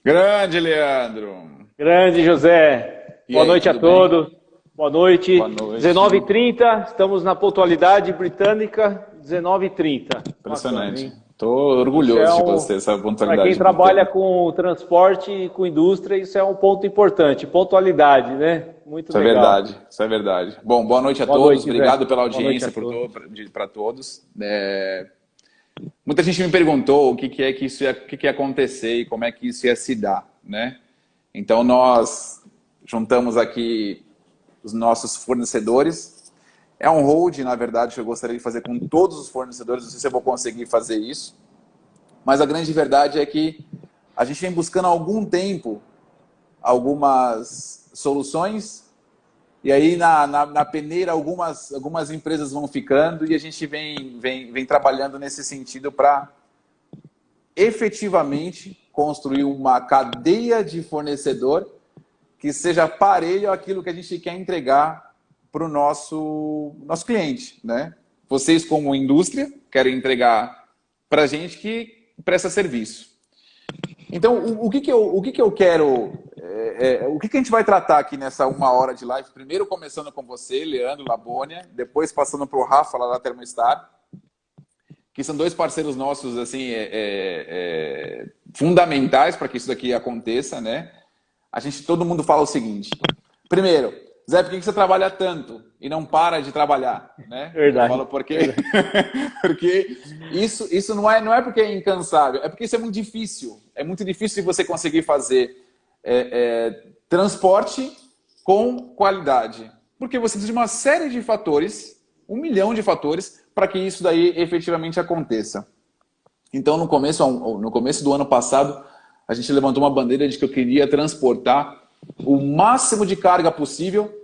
Grande, Leandro. Grande José, E boa aí, noite a tudo bem? todos. Boa noite. Boa noite. 19h30, estamos na pontualidade britânica, 19h30. Bacana, Impressionante. hein? Estou Isso é orgulhoso de você, essa para quem pontualidade trabalha britânica. com transporte e com indústria, isso é um ponto importante. Pontualidade, né? Muito Isso é legal. verdade, isso é verdade. Bom, boa noite a Boa todos, noite, Zé. obrigado pela Boa noite a audiência todos. para todos. Muita gente me perguntou o que, que é que isso ia, o que, que ia acontecer e como é que isso ia se dar, né? Então nós juntamos aqui os nossos fornecedores. É um hold, na verdade, que eu gostaria de fazer com todos os fornecedores, não sei se eu vou conseguir fazer isso, mas a grande verdade é que a gente vem buscando há algum tempo algumas soluções, e aí na peneira algumas empresas vão ficando e a gente vem trabalhando nesse sentido para efetivamente construir uma cadeia de fornecedor que seja parelho àquilo que a gente quer entregar para o nosso cliente, né? Vocês, como indústria, querem entregar para a gente que presta serviço. Então, o que eu quero... o que a gente vai tratar aqui nessa 1 hora de live? Primeiro, começando com você, Leandro Labônia, depois passando para o Rafa, lá da Termostar, que são dois parceiros nossos assim, fundamentais para que isso daqui aconteça, né? Todo mundo fala o seguinte. Primeiro, Zé, por que você trabalha tanto e não para de trabalhar, né? Eu Verdade, falo porque verdade. porque isso não é porque é incansável, é porque isso é muito difícil. É muito difícil você conseguir fazer transporte com qualidade, porque você precisa de uma série de fatores, 1 milhão de fatores, para que isso daí efetivamente aconteça. Então, no começo do ano passado, a gente levantou uma bandeira de que eu queria transportar o máximo de carga possível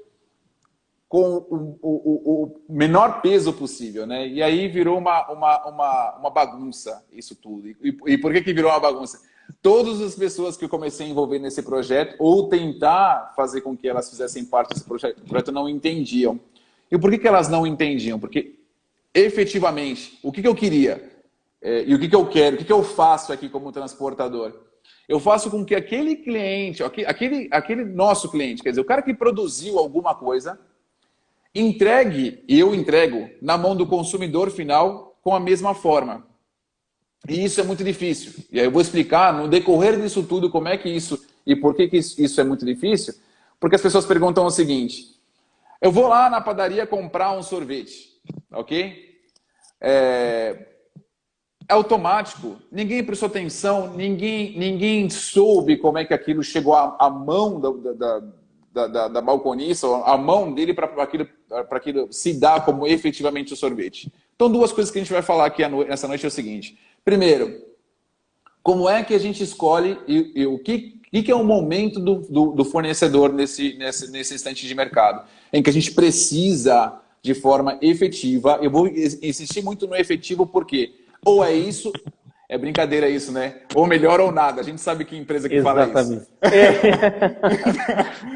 com o menor peso possível, né? E aí virou uma bagunça isso tudo. E por que virou uma bagunça? Todas as pessoas que eu comecei a envolver nesse projeto, ou tentar fazer com que elas fizessem parte desse projeto não entendiam. E por que elas não entendiam? Porque, efetivamente, o que eu queria e o que eu quero, o que eu faço aqui como transportador? Eu faço com que aquele cliente, aquele nosso cliente, quer dizer, o cara que produziu alguma coisa, eu entrego na mão do consumidor final com a mesma forma. E isso é muito difícil. E aí eu vou explicar no decorrer disso tudo como é que isso e por que isso é muito difícil. Porque as pessoas perguntam o seguinte: eu vou lá na padaria comprar um sorvete, ok? É automático, ninguém prestou atenção, ninguém soube como é que aquilo chegou à mão da balconista, a mão dele para aquilo se dar como efetivamente o sorvete. Então, duas coisas que a gente vai falar aqui essa noite é o seguinte. Primeiro, como é que a gente escolhe e o que é o momento do fornecedor nesse instante de mercado, em que a gente precisa, de forma efetiva, eu vou insistir muito no efetivo porque ou é isso, é brincadeira isso, né? Ou melhor ou nada, a gente sabe que empresa que fala isso. Exatamente. É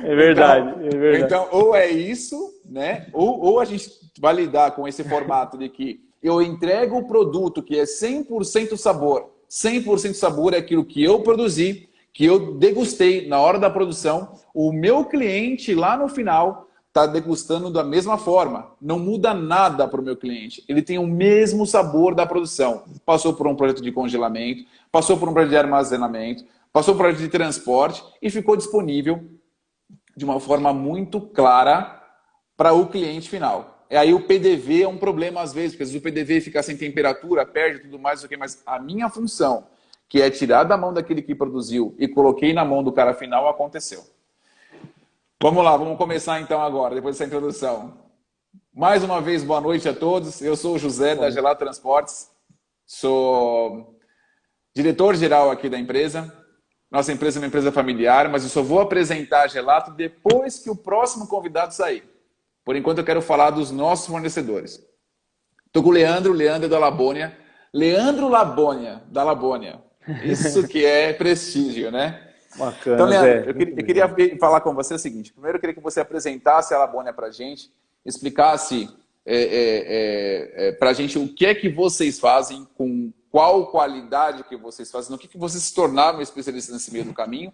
Então, verdade, é verdade. então, ou é isso, né? Ou a gente vai lidar com esse formato de que eu entrego o produto que é 100% sabor. 100% sabor é aquilo que eu produzi, que eu degustei na hora da produção. O meu cliente lá no final está degustando da mesma forma. Não muda nada para o meu cliente. Ele tem o mesmo sabor da produção. Passou por um projeto de congelamento, passou por um projeto de armazenamento, passou por um projeto de transporte e ficou disponível de uma forma muito clara para o cliente final. E aí o PDV é um problema às vezes, porque às vezes o PDV fica sem temperatura, perde tudo mais, mas a minha função, que é tirar da mão daquele que produziu e coloquei na mão do cara final, aconteceu. Vamos lá, vamos começar então agora, depois dessa introdução. Mais uma vez, boa noite a todos. Eu sou o José da Gelato Transportes, sou diretor-geral aqui da empresa. Nossa empresa é uma empresa familiar, mas eu só vou apresentar a Gelato depois que o próximo convidado sair. Por enquanto eu quero falar dos nossos fornecedores. Estou com o Leandro da Labônia. Leandro Labônia, da Labônia. Isso que é prestígio, né? Então, Bacana, Leandro, Zé. eu Muito queria legal. falar com você o seguinte. Primeiro, eu queria que você apresentasse a Labônia para a gente, explicasse para a gente o que é que vocês fazem com qual qualidade que vocês fazem, no que vocês se tornaram especialistas nesse meio do caminho.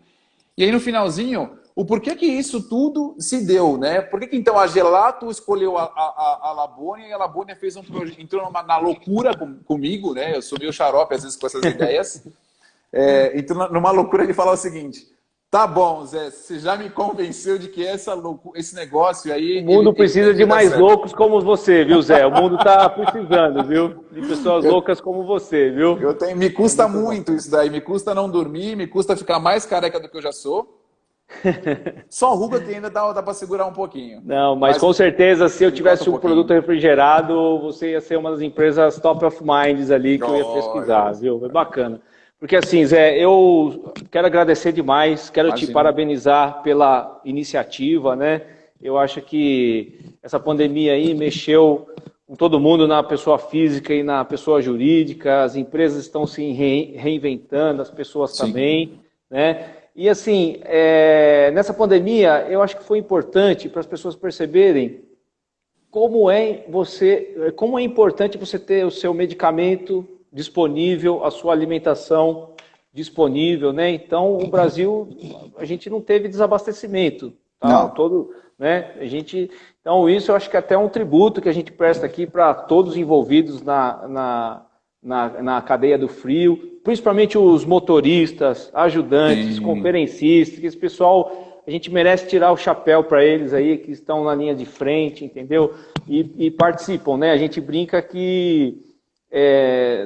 E aí, no finalzinho, o porquê que isso tudo se deu, né? Por que então a Gelato escolheu a Labônia e a Labônia fez um projeto, entrou na loucura comigo, né? Eu sou meio xarope, às vezes, com essas ideias. Entrou numa loucura, ele fala o seguinte: tá bom, Zé, você já me convenceu de que esse negócio aí... O mundo precisa de mais loucos como você, viu, Zé? O mundo tá precisando, viu? De pessoas loucas como você, viu? Me custa muito isso daí, me custa não dormir, me custa ficar mais careca do que eu já sou. Só ruga que ainda dá para segurar um pouquinho. Não, mas com certeza, se eu tivesse um produto refrigerado, você ia ser uma das empresas top of minds ali que eu ia pesquisar, viu? Foi bacana. Porque assim, Zé, eu quero agradecer demais, quero te parabenizar pela iniciativa, né? Eu acho que essa pandemia aí mexeu com todo mundo, na pessoa física e na pessoa jurídica, as empresas estão se reinventando, as pessoas também, né? E assim, nessa pandemia, eu acho que foi importante para as pessoas perceberem como é importante você ter o seu medicamento disponível, a sua alimentação disponível, né? Então, o Brasil, a gente não teve desabastecimento, tá? Não. Né? Então, isso eu acho que é até um tributo que a gente presta aqui para todos envolvidos na cadeia do frio, principalmente os motoristas, ajudantes, conferencistas, que esse pessoal, a gente merece tirar o chapéu para eles aí, que estão na linha de frente, entendeu? E participam, né? A gente brinca que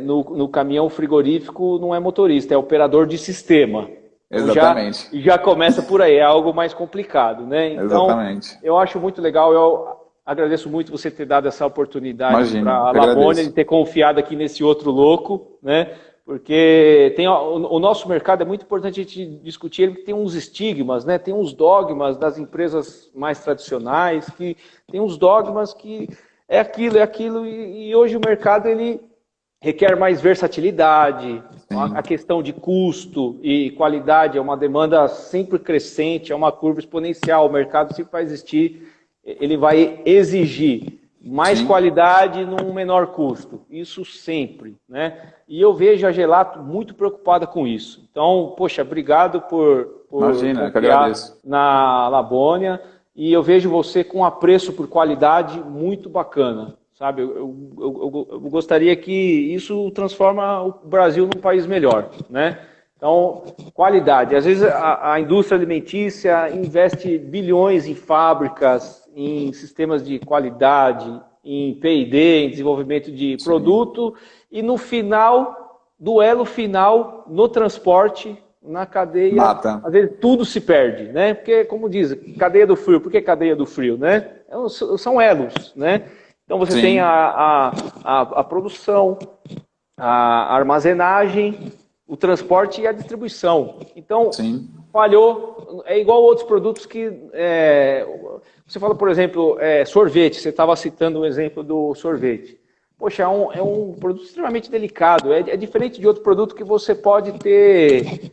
no caminhão frigorífico não é motorista, é operador de sistema. Exatamente. Já começa por aí, é algo mais complicado, né? Então, exatamente. Eu acho muito legal, eu agradeço muito você ter dado essa oportunidade para a Labônia, de ter confiado aqui nesse outro louco, né? Porque o nosso mercado é muito importante a gente discutir ele, porque tem uns estigmas, né? Tem uns dogmas das empresas mais tradicionais, que tem uns dogmas que é aquilo, e hoje o mercado ele requer mais versatilidade, a questão de custo e qualidade é uma demanda sempre crescente, é uma curva exponencial, o mercado sempre vai existir, ele vai exigir mais qualidade num menor custo, isso sempre, né? E eu vejo a Gelato muito preocupada com isso. Então, poxa, obrigado por Imagina, que agradeço. Na Labônia, e eu vejo você com apreço por qualidade muito bacana. Sabe, eu gostaria que isso transforma o Brasil num país melhor, né? Então, qualidade. Às vezes a indústria alimentícia investe bilhões em fábricas, em sistemas de qualidade, em P&D, em desenvolvimento de produto, e no final, do elo final, no transporte, na cadeia, às vezes tudo se perde, né? Porque, como diz, cadeia do frio. Por que cadeia do frio, né? São elos, né? Então você tem a produção, a armazenagem, o transporte e a distribuição. Então, falhou, é igual outros produtos que... você fala, por exemplo, sorvete, você estava citando o exemplo do sorvete. Poxa, é um produto extremamente delicado, é diferente de outro produto que você pode ter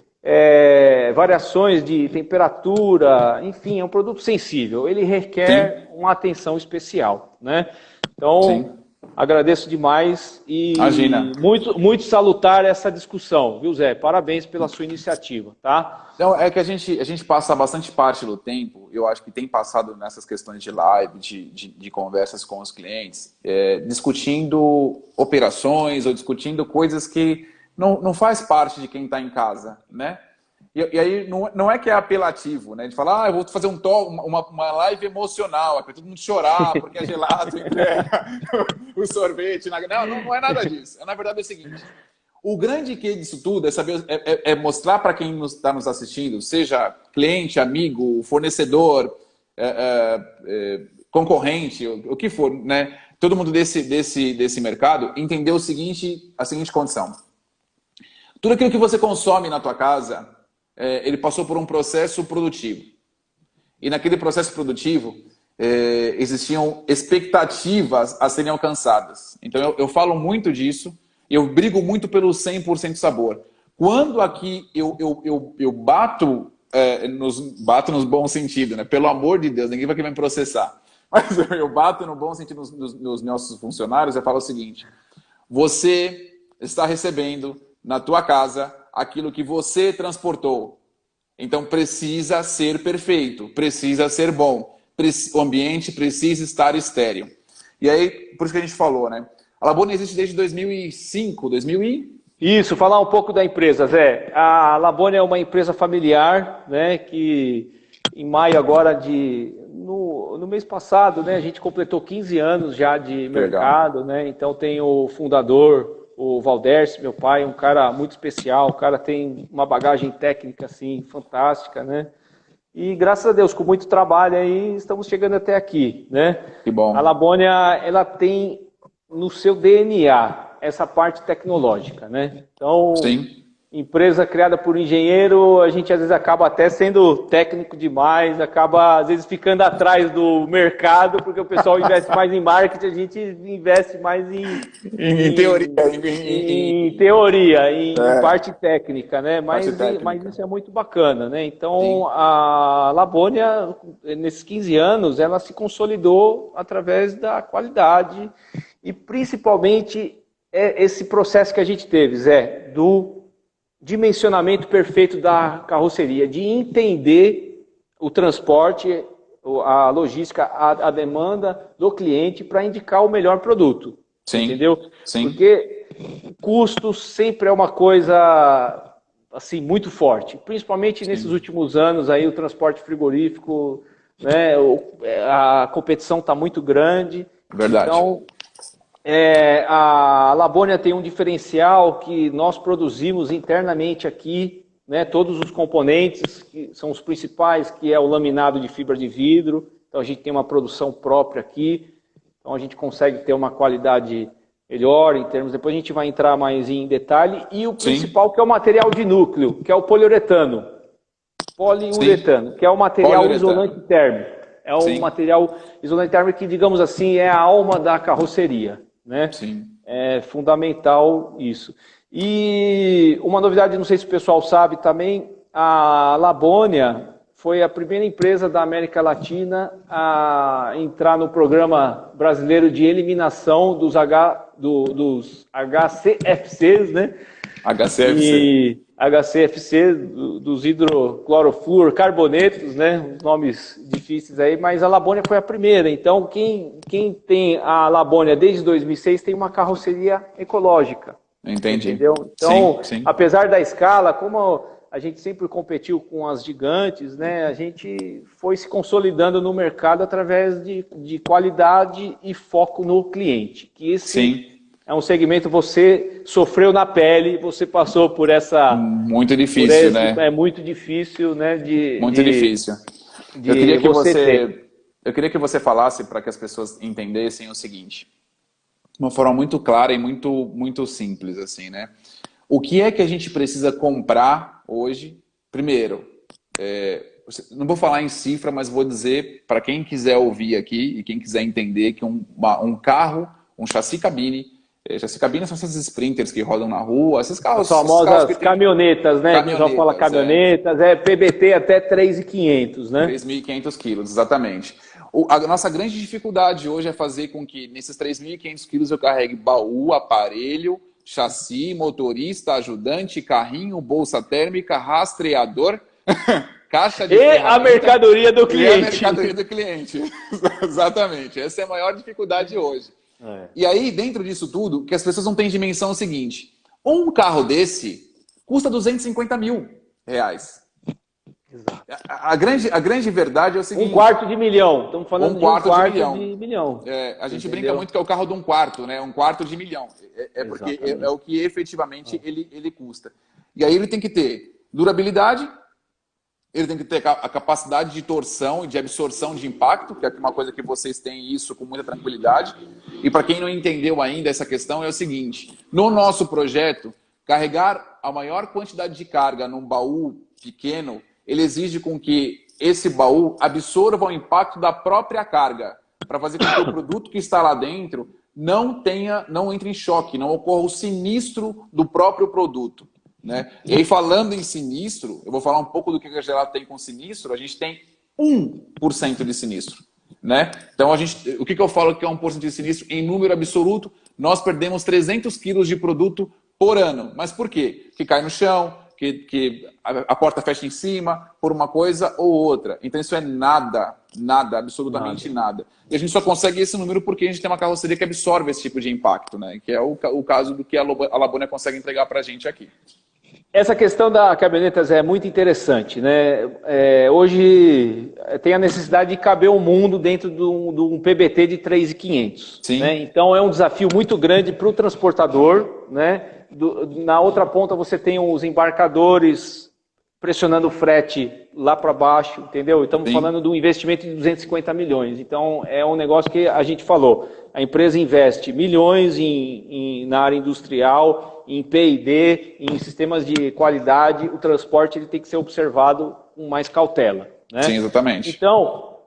variações de temperatura, enfim, é um produto sensível, ele requer uma atenção especial, né? Então, agradeço demais e muito salutar essa discussão, viu, Zé? Parabéns pela sua iniciativa, tá? Então, é que a gente passa bastante parte do tempo, eu acho que tem passado nessas questões de live, de conversas com os clientes, discutindo operações ou discutindo coisas que não faz parte de quem está em casa, né? E aí não é que é apelativo, né? De falar, eu vou fazer uma live emocional, é para todo mundo chorar, porque é gelado, entrega o sorvete. Não é nada disso. Na verdade é o seguinte, o grande que disso tudo é saber, mostrar para quem está nos assistindo, seja cliente, amigo, fornecedor, concorrente, o que for, né? Todo mundo desse mercado entender a seguinte condição. Tudo aquilo que você consome na tua casa, ele passou por um processo produtivo. E naquele processo produtivo, existiam expectativas a serem alcançadas. Então eu falo muito disso, eu brigo muito pelo 100% sabor. Quando aqui eu bato, bato no bom sentido, né? Pelo amor de Deus, ninguém vai querer me processar. Mas eu bato no bom sentido nos nossos funcionários, eu falo o seguinte: você está recebendo na tua casa aquilo que você transportou. Então precisa ser perfeito, precisa ser bom. O ambiente precisa estar estéril. E aí, por isso que a gente falou, né? A Labônia existe desde 2005, 2000 e... Isso, falar um pouco da empresa, Zé. A Labônia é uma empresa familiar, né, que em maio agora no mês passado, né, a gente completou 15 anos já de mercado, né? Então tem o fundador, o Valderce, meu pai, um cara muito especial, o cara tem uma bagagem técnica assim fantástica, né? E graças a Deus, com muito trabalho aí, estamos chegando até aqui, né? Que bom. A Labônia, ela tem no seu DNA essa parte tecnológica, né? Então, sim, empresa criada por engenheiro, a gente às vezes acaba até sendo técnico demais, acaba às vezes ficando atrás do mercado, porque o pessoal investe mais em marketing, a gente investe mais em teoria. Em teoria, em parte técnica, né? Mas técnica. isso é muito bacana, né? Então, Sim. a Labônia, nesses 15 anos, ela se consolidou através da qualidade e principalmente esse processo que a gente teve, Zé, do dimensionamento perfeito da carroceria, de entender o transporte, a logística, a demanda do cliente para indicar o melhor produto. Sim, entendeu? Sim. Porque custo sempre é uma coisa assim muito forte, principalmente nesses últimos anos aí o transporte frigorífico, né, a competição está muito grande. Verdade. Então, a Labônia tem um diferencial que nós produzimos internamente aqui, né, todos os componentes, que são os principais, que é o laminado de fibra de vidro. Então a gente tem uma produção própria aqui, então a gente consegue ter uma qualidade melhor em termos, depois a gente vai entrar mais em detalhe, e o principal que é o material de núcleo, que é o poliuretano, que é o material isolante térmico. É um material isolante térmico que, digamos assim, é a alma da carroceria, né? Sim. É fundamental isso. E uma novidade, não sei se o pessoal sabe também, a Labônia foi a primeira empresa da América Latina a entrar no programa brasileiro de eliminação dos HCFCs, né? HCFC, dos hidroclorofluorcarbonetos, né? Os nomes difíceis aí, mas a Labônia foi a primeira. Então, quem tem a Labônia desde 2006 tem uma carroceria ecológica. Entendi. Entendeu? Então, apesar da escala, como a gente sempre competiu com as gigantes, né? A gente foi se consolidando no mercado através de qualidade e foco no cliente. Que esse é um segmento, você sofreu na pele, você passou por essa... Muito difícil, né? É muito difícil, né? Muito difícil. Eu queria que você falasse para que as pessoas entendessem o seguinte, de uma forma muito clara e muito simples, assim, né? O que é que a gente precisa comprar hoje? Primeiro, não vou falar em cifra, mas vou dizer para quem quiser ouvir aqui e quem quiser entender que um carro, um chassi cabine são essas sprinters que rodam na rua, esses carros... As famosas caminhonetas, né? Que já fala caminhonetas, PBT até 3.500, né? 3.500 quilos, exatamente. A nossa grande dificuldade hoje é fazer com que nesses 3.500 quilos eu carregue baú, aparelho, chassi, motorista, ajudante, carrinho, bolsa térmica, rastreador, caixa de ferramenta. A mercadoria do cliente. E a mercadoria do cliente. Exatamente. Essa é a maior dificuldade hoje. E aí, dentro disso tudo, que as pessoas não têm dimensão é o seguinte, um carro desse custa 250 mil reais. Exato. A grande verdade é o seguinte... $250.000. Estamos falando de $250 milhão. A gente brinca muito que é o carro de um quarto, né? $250 mil. Porque é o que efetivamente ele custa. E aí ele tem que ter durabilidade, ele tem que ter a capacidade de torção e de absorção de impacto, que é uma coisa que vocês têm isso com muita tranquilidade. E para quem não entendeu ainda essa questão, é o seguinte, no nosso projeto, carregar a maior quantidade de carga num baú pequeno, ele exige com que esse baú absorva o impacto da própria carga, para fazer com que o produto que está lá dentro não entre em choque, não ocorra o sinistro do próprio produto. Né? E aí, falando em sinistro, eu vou falar um pouco do que a Gelato tem com sinistro. A gente tem 1% de sinistro. Né? Então, o que eu falo que é 1% de sinistro? Em número absoluto, nós perdemos 300 quilos de produto por ano. Mas por quê? Que cai no chão, que a porta fecha em cima, por uma coisa ou outra. Então isso é nada, absolutamente nada. E a gente só consegue esse número porque a gente tem uma carroceria que absorve esse tipo de impacto, né? Que é o caso do que a Labônia consegue entregar para a gente aqui. Essa questão da caminhonetas é muito interessante, né? Hoje tem a necessidade de caber o mundo dentro de um PBT de 3.500. Né? Então é um desafio muito grande para o transportador, né? Na outra ponta você tem os embarcadores pressionando o frete lá para baixo, entendeu? Estamos falando de um investimento de 250 milhões. Então é um negócio que a gente falou. A empresa investe milhões na área industrial, em P&D, em sistemas de qualidade. O transporte ele tem que ser observado com mais cautela. Né? Sim, exatamente. Então,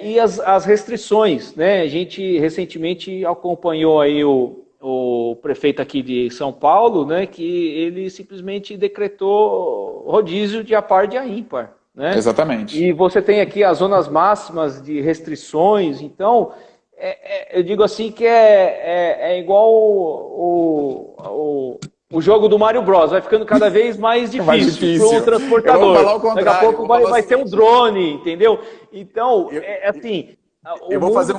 e as restrições, né? A gente recentemente acompanhou aí o prefeito aqui de São Paulo, né? Que ele simplesmente decretou rodízio de a par de a ímpar. Né? Exatamente. E você tem aqui as zonas máximas de restrições, então... eu digo assim que é igual o jogo do Mario Bros. Vai ficando cada vez mais difícil para o transportador. Daqui a pouco vai ter um drone, entendeu? Então, assim... Eu vou fazer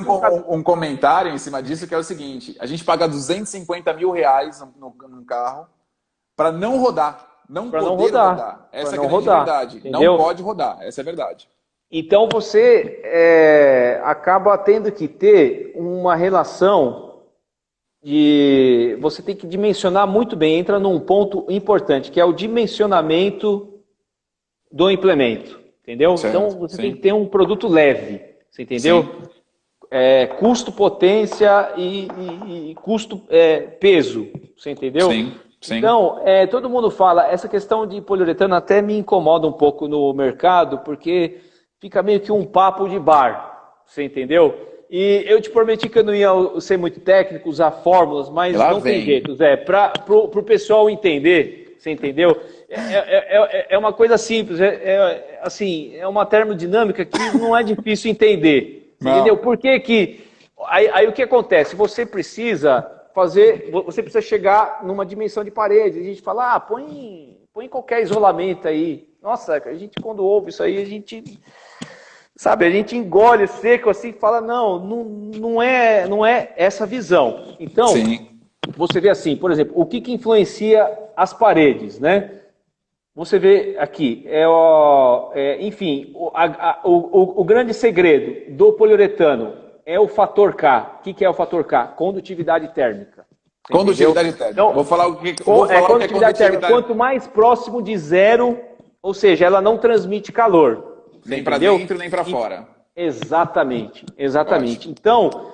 um comentário em cima disso, que é o seguinte. A gente paga 250 mil reais num carro para não rodar. Não poder rodar. Essa é a grande verdade. Não pode rodar. Essa é a verdade. Então você acaba tendo que ter uma relação de... Você tem que dimensionar muito bem, entra num ponto importante, que é o dimensionamento do implemento, entendeu? Certo, então você tem que ter um produto leve, você entendeu? Custo, potência e custo, peso, você entendeu? Sim. Então, todo mundo fala, essa questão de poliuretano até me incomoda um pouco no mercado, porque... Fica meio que um papo de bar, você entendeu? E eu te prometi que eu não ia ser muito técnico, usar fórmulas, mas não tem jeito, Zé. Para o pessoal entender, você entendeu? É uma coisa simples, assim, é uma termodinâmica que não é difícil entender, entendeu? Por que que... Aí o que acontece? Você precisa chegar numa dimensão de parede. A gente fala, põe qualquer isolamento aí. Nossa, a gente quando ouve isso aí, a gente engole seco assim e fala, não é essa visão. Então, você vê assim, por exemplo, o que influencia as paredes, né? Você vê aqui, enfim, o grande segredo do poliuretano é o fator K. O que é o fator K? Condutividade térmica. Condutividade térmica. Então, vou falar o que é condutividade térmica. Quanto mais próximo de zero, ou seja, ela não transmite calor. Nem para dentro, nem para fora. Exatamente. Ótimo. Então,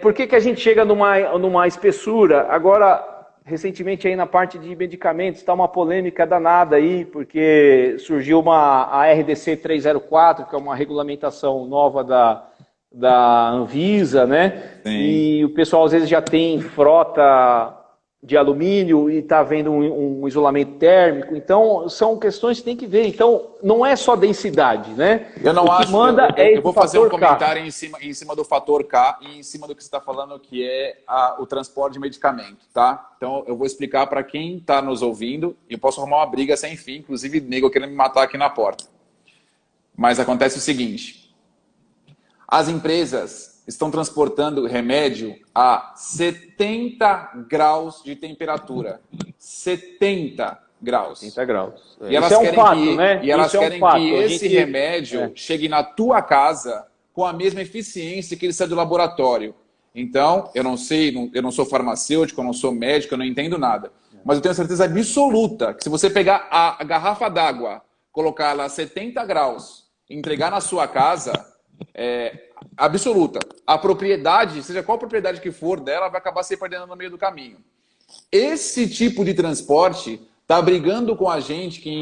por que a gente chega numa espessura? Agora, recentemente aí na parte de medicamentos, está uma polêmica danada aí, porque surgiu a RDC 304, que é uma regulamentação nova da Anvisa, né? Sim. E o pessoal às vezes já tem frota de alumínio e está vendo um isolamento térmico. Então, são questões que tem que ver. Então, não é só densidade, né? Eu não acho. Eu vou fazer um comentário em cima do fator K e em cima do que você está falando, que é o transporte de medicamento, tá? Então, eu vou explicar para quem está nos ouvindo. Eu posso arrumar uma briga sem fim, inclusive nego querendo me matar aqui na porta. Mas acontece o seguinte. As empresas estão transportando remédio a 70 graus de temperatura. 70 graus. 70 graus. E elas querem fato, né? E elas querem que esse remédio chegue na tua casa com a mesma eficiência que ele sai do laboratório. Então, eu não sei, eu não sou farmacêutico, eu não sou médico, eu não entendo nada. Mas eu tenho certeza absoluta que se você pegar a garrafa d'água, colocar ela a 70 graus e entregar na sua casa... absoluta. A propriedade, seja qual propriedade que for dela, vai acabar se perdendo no meio do caminho. Esse tipo de transporte está brigando com a gente que a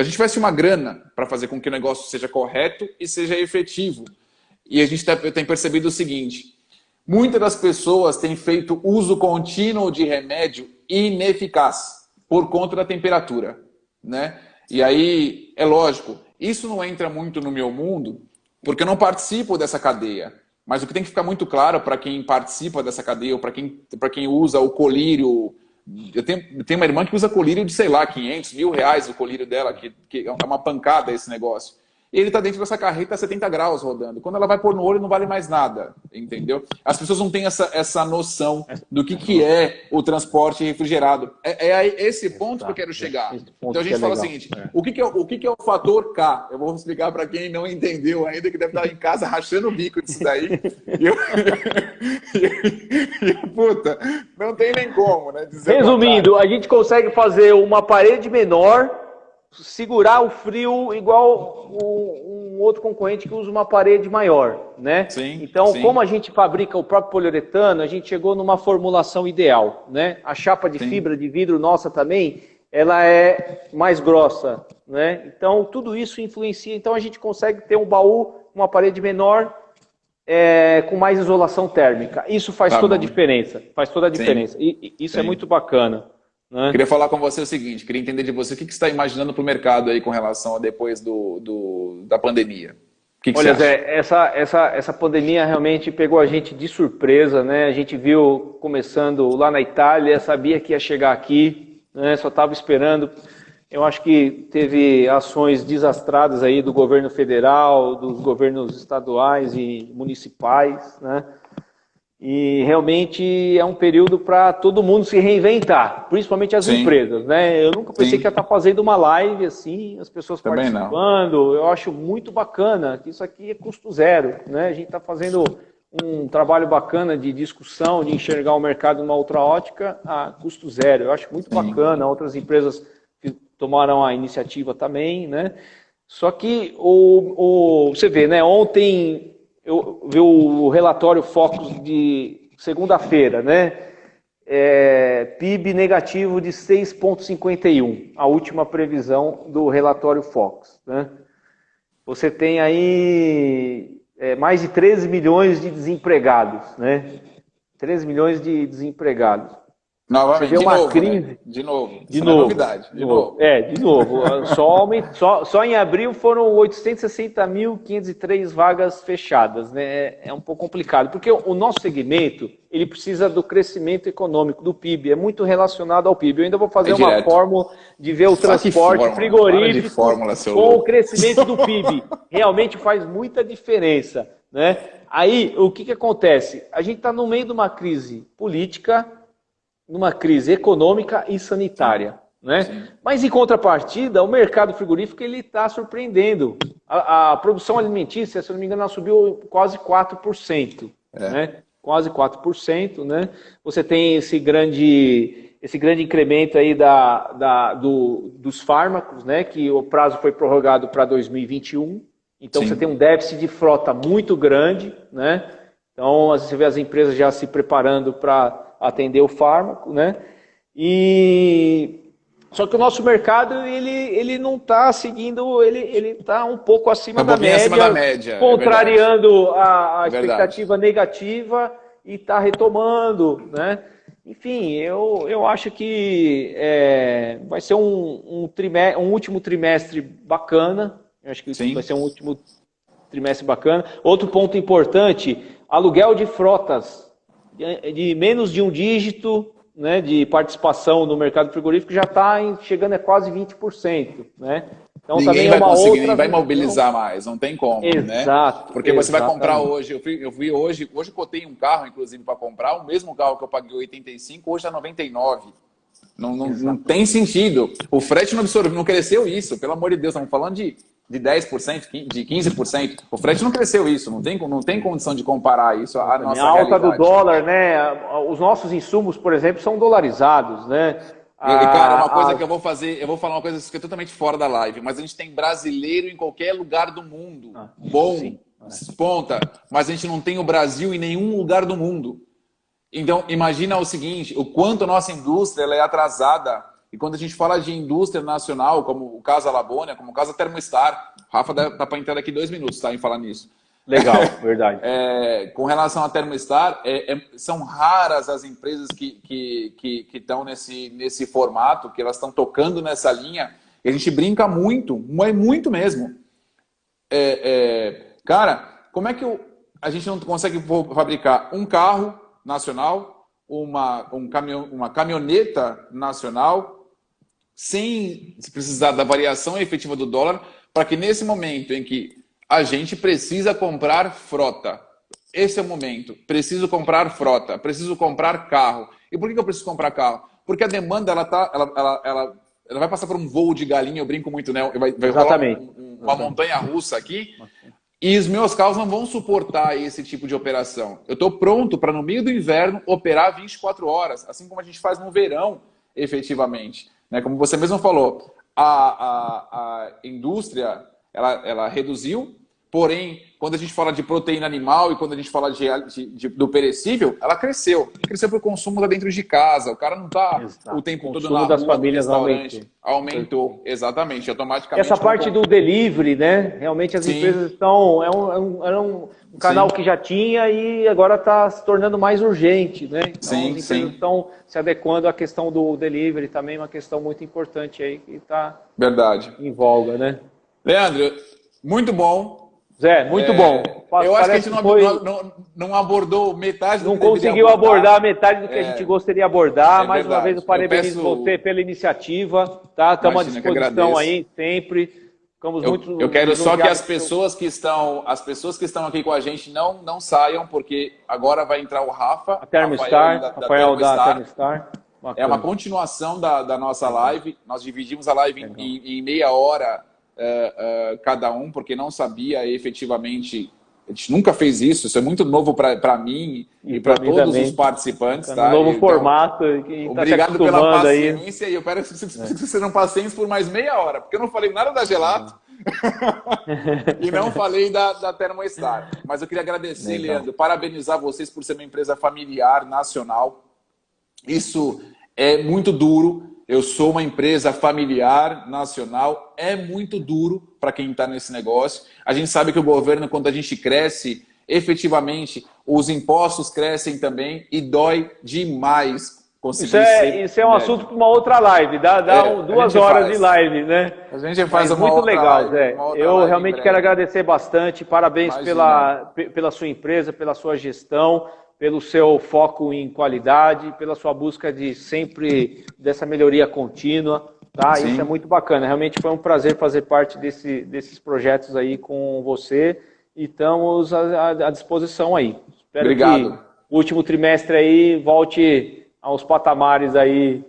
gente investe uma grana para fazer com que o negócio seja correto e seja efetivo. E a gente tem percebido o seguinte, muitas das pessoas têm feito uso contínuo de remédio ineficaz por conta da temperatura, né? E aí, é lógico, isso não entra muito no meu mundo, porque eu não participo dessa cadeia. Mas o que tem que ficar muito claro para quem participa dessa cadeia, ou para quem usa o colírio. Eu tenho uma irmã que usa colírio de, sei lá, 500, R$ 1.000 o colírio dela, que é uma pancada esse negócio. E ele está dentro dessa carreta a 70 graus rodando. Quando ela vai pôr no olho, não vale mais nada, entendeu? As pessoas não têm essa noção do que é o transporte refrigerado. É a esse ponto que eu quero chegar. Então a gente fala o seguinte, o que é o fator K? Eu vou explicar para quem não entendeu ainda, que deve estar em casa rachando o bico disso daí. Puta, não tem nem como, né? Resumindo, a gente consegue fazer uma parede menor, segurar o frio igual um outro concorrente que usa uma parede maior, né? Sim, então, sim. Como a gente fabrica o próprio poliuretano, a gente chegou numa formulação ideal, né? A chapa de fibra de vidro nossa também, ela é mais grossa, né? Então, tudo isso influencia. Então, a gente consegue ter um baú, uma parede menor, com mais isolação térmica. Isso faz toda a diferença. Faz toda a diferença. E isso é muito bacana. Né? Queria falar com você o seguinte, queria entender de você o que você está imaginando para o mercado aí com relação a depois da pandemia. O que Olha, você acha? Zé, essa pandemia realmente pegou a gente de surpresa, né? A gente viu começando lá na Itália, sabia que ia chegar aqui, né? Só estava esperando. Eu acho que teve ações desastradas aí do governo federal, dos governos estaduais e municipais, né? E realmente é um período para todo mundo se reinventar, principalmente as empresas, né? Eu nunca pensei que ia estar fazendo uma live assim, as pessoas também participando. Eu acho muito bacana que isso aqui é custo zero, né? A gente está fazendo um trabalho bacana de discussão, de enxergar o mercado numa outra ótica a custo zero. Eu acho muito bacana. Outras empresas que tomaram a iniciativa também, né? Só que você vê, né? Ontem eu vi o relatório Focus de segunda-feira, né? PIB negativo de 6,51, a última previsão do relatório Focus, né? Você tem aí mais de 13 milhões de desempregados, né? 13 milhões de desempregados. Novamente, Você vê uma crise. Né? De novo. De novo. Não é novidade. De novo. De novo. Só em abril foram 860.503 vagas fechadas, né? É um pouco complicado, porque o nosso segmento, ele precisa do crescimento econômico, do PIB, é muito relacionado ao PIB. Eu ainda vou fazer uma fórmula de ver o transporte frigorífico com o crescimento do PIB. Realmente faz muita diferença, né? Aí, o que acontece? A gente está no meio de uma crise política, numa crise econômica e sanitária, né? Mas em contrapartida, o mercado frigorífico ele está surpreendendo. A produção alimentícia, se eu não me engano, ela subiu quase 4%, né? Quase 4%, né? Você tem esse grande incremento aí dos fármacos, né? Que o prazo foi prorrogado para 2021. Então você tem um déficit de frota muito grande, né? Então você vê as empresas já se preparando para atender o fármaco, né? Só que o nosso mercado ele não está seguindo, ele está um pouco acima da média, contrariando a expectativa negativa e está retomando, né? Enfim, eu acho que vai ser um último trimestre bacana. Eu acho que vai ser um último trimestre bacana. Outro ponto importante: aluguel de frotas de menos de um dígito, né, de participação no mercado frigorífico já está chegando a quase 20%. Né? Então, ninguém vai conseguir, ninguém vai mobilizar mais, não tem como. Exato. Né? Porque você vai comprar hoje, eu vi hoje cotei um carro, inclusive, para comprar, o mesmo carro que eu paguei 85, hoje está 99. Não tem sentido. O frete não absorveu, não cresceu isso, pelo amor de Deus, estamos falando de 10%, de 15%. O frete não cresceu isso, não tem condição de comparar isso à nossa realidade. A alta do dólar, né? Os nossos insumos, por exemplo, são dolarizados, né? Cara, uma coisa que eu vou falar uma coisa que é totalmente fora da live, mas a gente tem brasileiro em qualquer lugar do mundo. Ponta, mas a gente não tem o Brasil em nenhum lugar do mundo. Então, imagina o seguinte, o quanto a nossa indústria ela é atrasada. E quando a gente fala de indústria nacional, como o caso Alabônia, como o caso Termostar, Rafa dá para entrar daqui 2 minutos, tá, em falar nisso. Legal, verdade. Com relação a Termostar, são raras as empresas que estão nesse formato, que elas estão tocando nessa linha. E a gente brinca muito, muito mesmo. Cara, como é que a gente não consegue fabricar um carro nacional, uma caminhoneta nacional, sem precisar da variação efetiva do dólar, para que nesse momento em que a gente precisa comprar frota, esse é o momento, preciso comprar frota, preciso comprar carro. E por que eu preciso comprar carro? Porque a demanda ela vai passar por um voo de galinha, eu brinco muito, né? Vai rolar uma montanha russa aqui. E os meus carros não vão suportar esse tipo de operação. Eu estou pronto para, no meio do inverno, operar 24 horas, assim como a gente faz no verão, efetivamente. Né? Como você mesmo falou, a indústria ela reduziu, porém, quando a gente fala de proteína animal e quando a gente fala do perecível, ela cresceu. Cresceu para o consumo lá dentro de casa. O cara não está o tempo todo na rua, das famílias no restaurante. Aumentou, exatamente, automaticamente. Essa parte do delivery, né? Realmente as empresas estão... Era um canal que já tinha e agora está se tornando mais urgente, né? Então, as empresas estão se adequando à questão do delivery, também uma questão muito importante aí que está em voga, né? Leandro, muito bom. Zé, muito bom. Eu acho que a gente não abordou metade do que conseguiu abordar metade do que a gente gostaria de abordar. Mais uma vez, eu parabenizo você pela iniciativa. Tá? Estamos à disposição aí, sempre. Eu quero só que as pessoas que estão aqui com a gente não saiam, porque agora vai entrar o Rafael da Thermostar. É uma continuação da nossa live. Nós dividimos a live em meia hora cada um, porque não sabia efetivamente, a gente nunca fez isso é muito novo para mim e para todos os participantes. Tá? Novo formato. Obrigado pela paciência aí. Eu quero que vocês sejam pacientes por mais meia hora, porque eu não falei nada da Gelato e não falei da Thermostar. Mas eu queria agradecer, Leandro, parabenizar vocês por ser uma empresa familiar, nacional. Isso é muito duro. Eu sou uma empresa familiar, nacional, é muito duro para quem está nesse negócio. A gente sabe que o governo, quando a gente cresce, efetivamente, os impostos crescem também e dói demais conseguir Isso é um assunto para uma outra live, dá 2 horas de live, né? A gente faz uma muito outra legal, live, Zé. Eu realmente quero agradecer bastante, parabéns pela sua empresa, pela sua gestão, pelo seu foco em qualidade, pela sua busca de sempre dessa melhoria contínua, tá? Isso é muito bacana. Realmente foi um prazer fazer parte desses projetos aí com você e estamos à disposição aí. Espero que o último trimestre aí volte aos patamares aí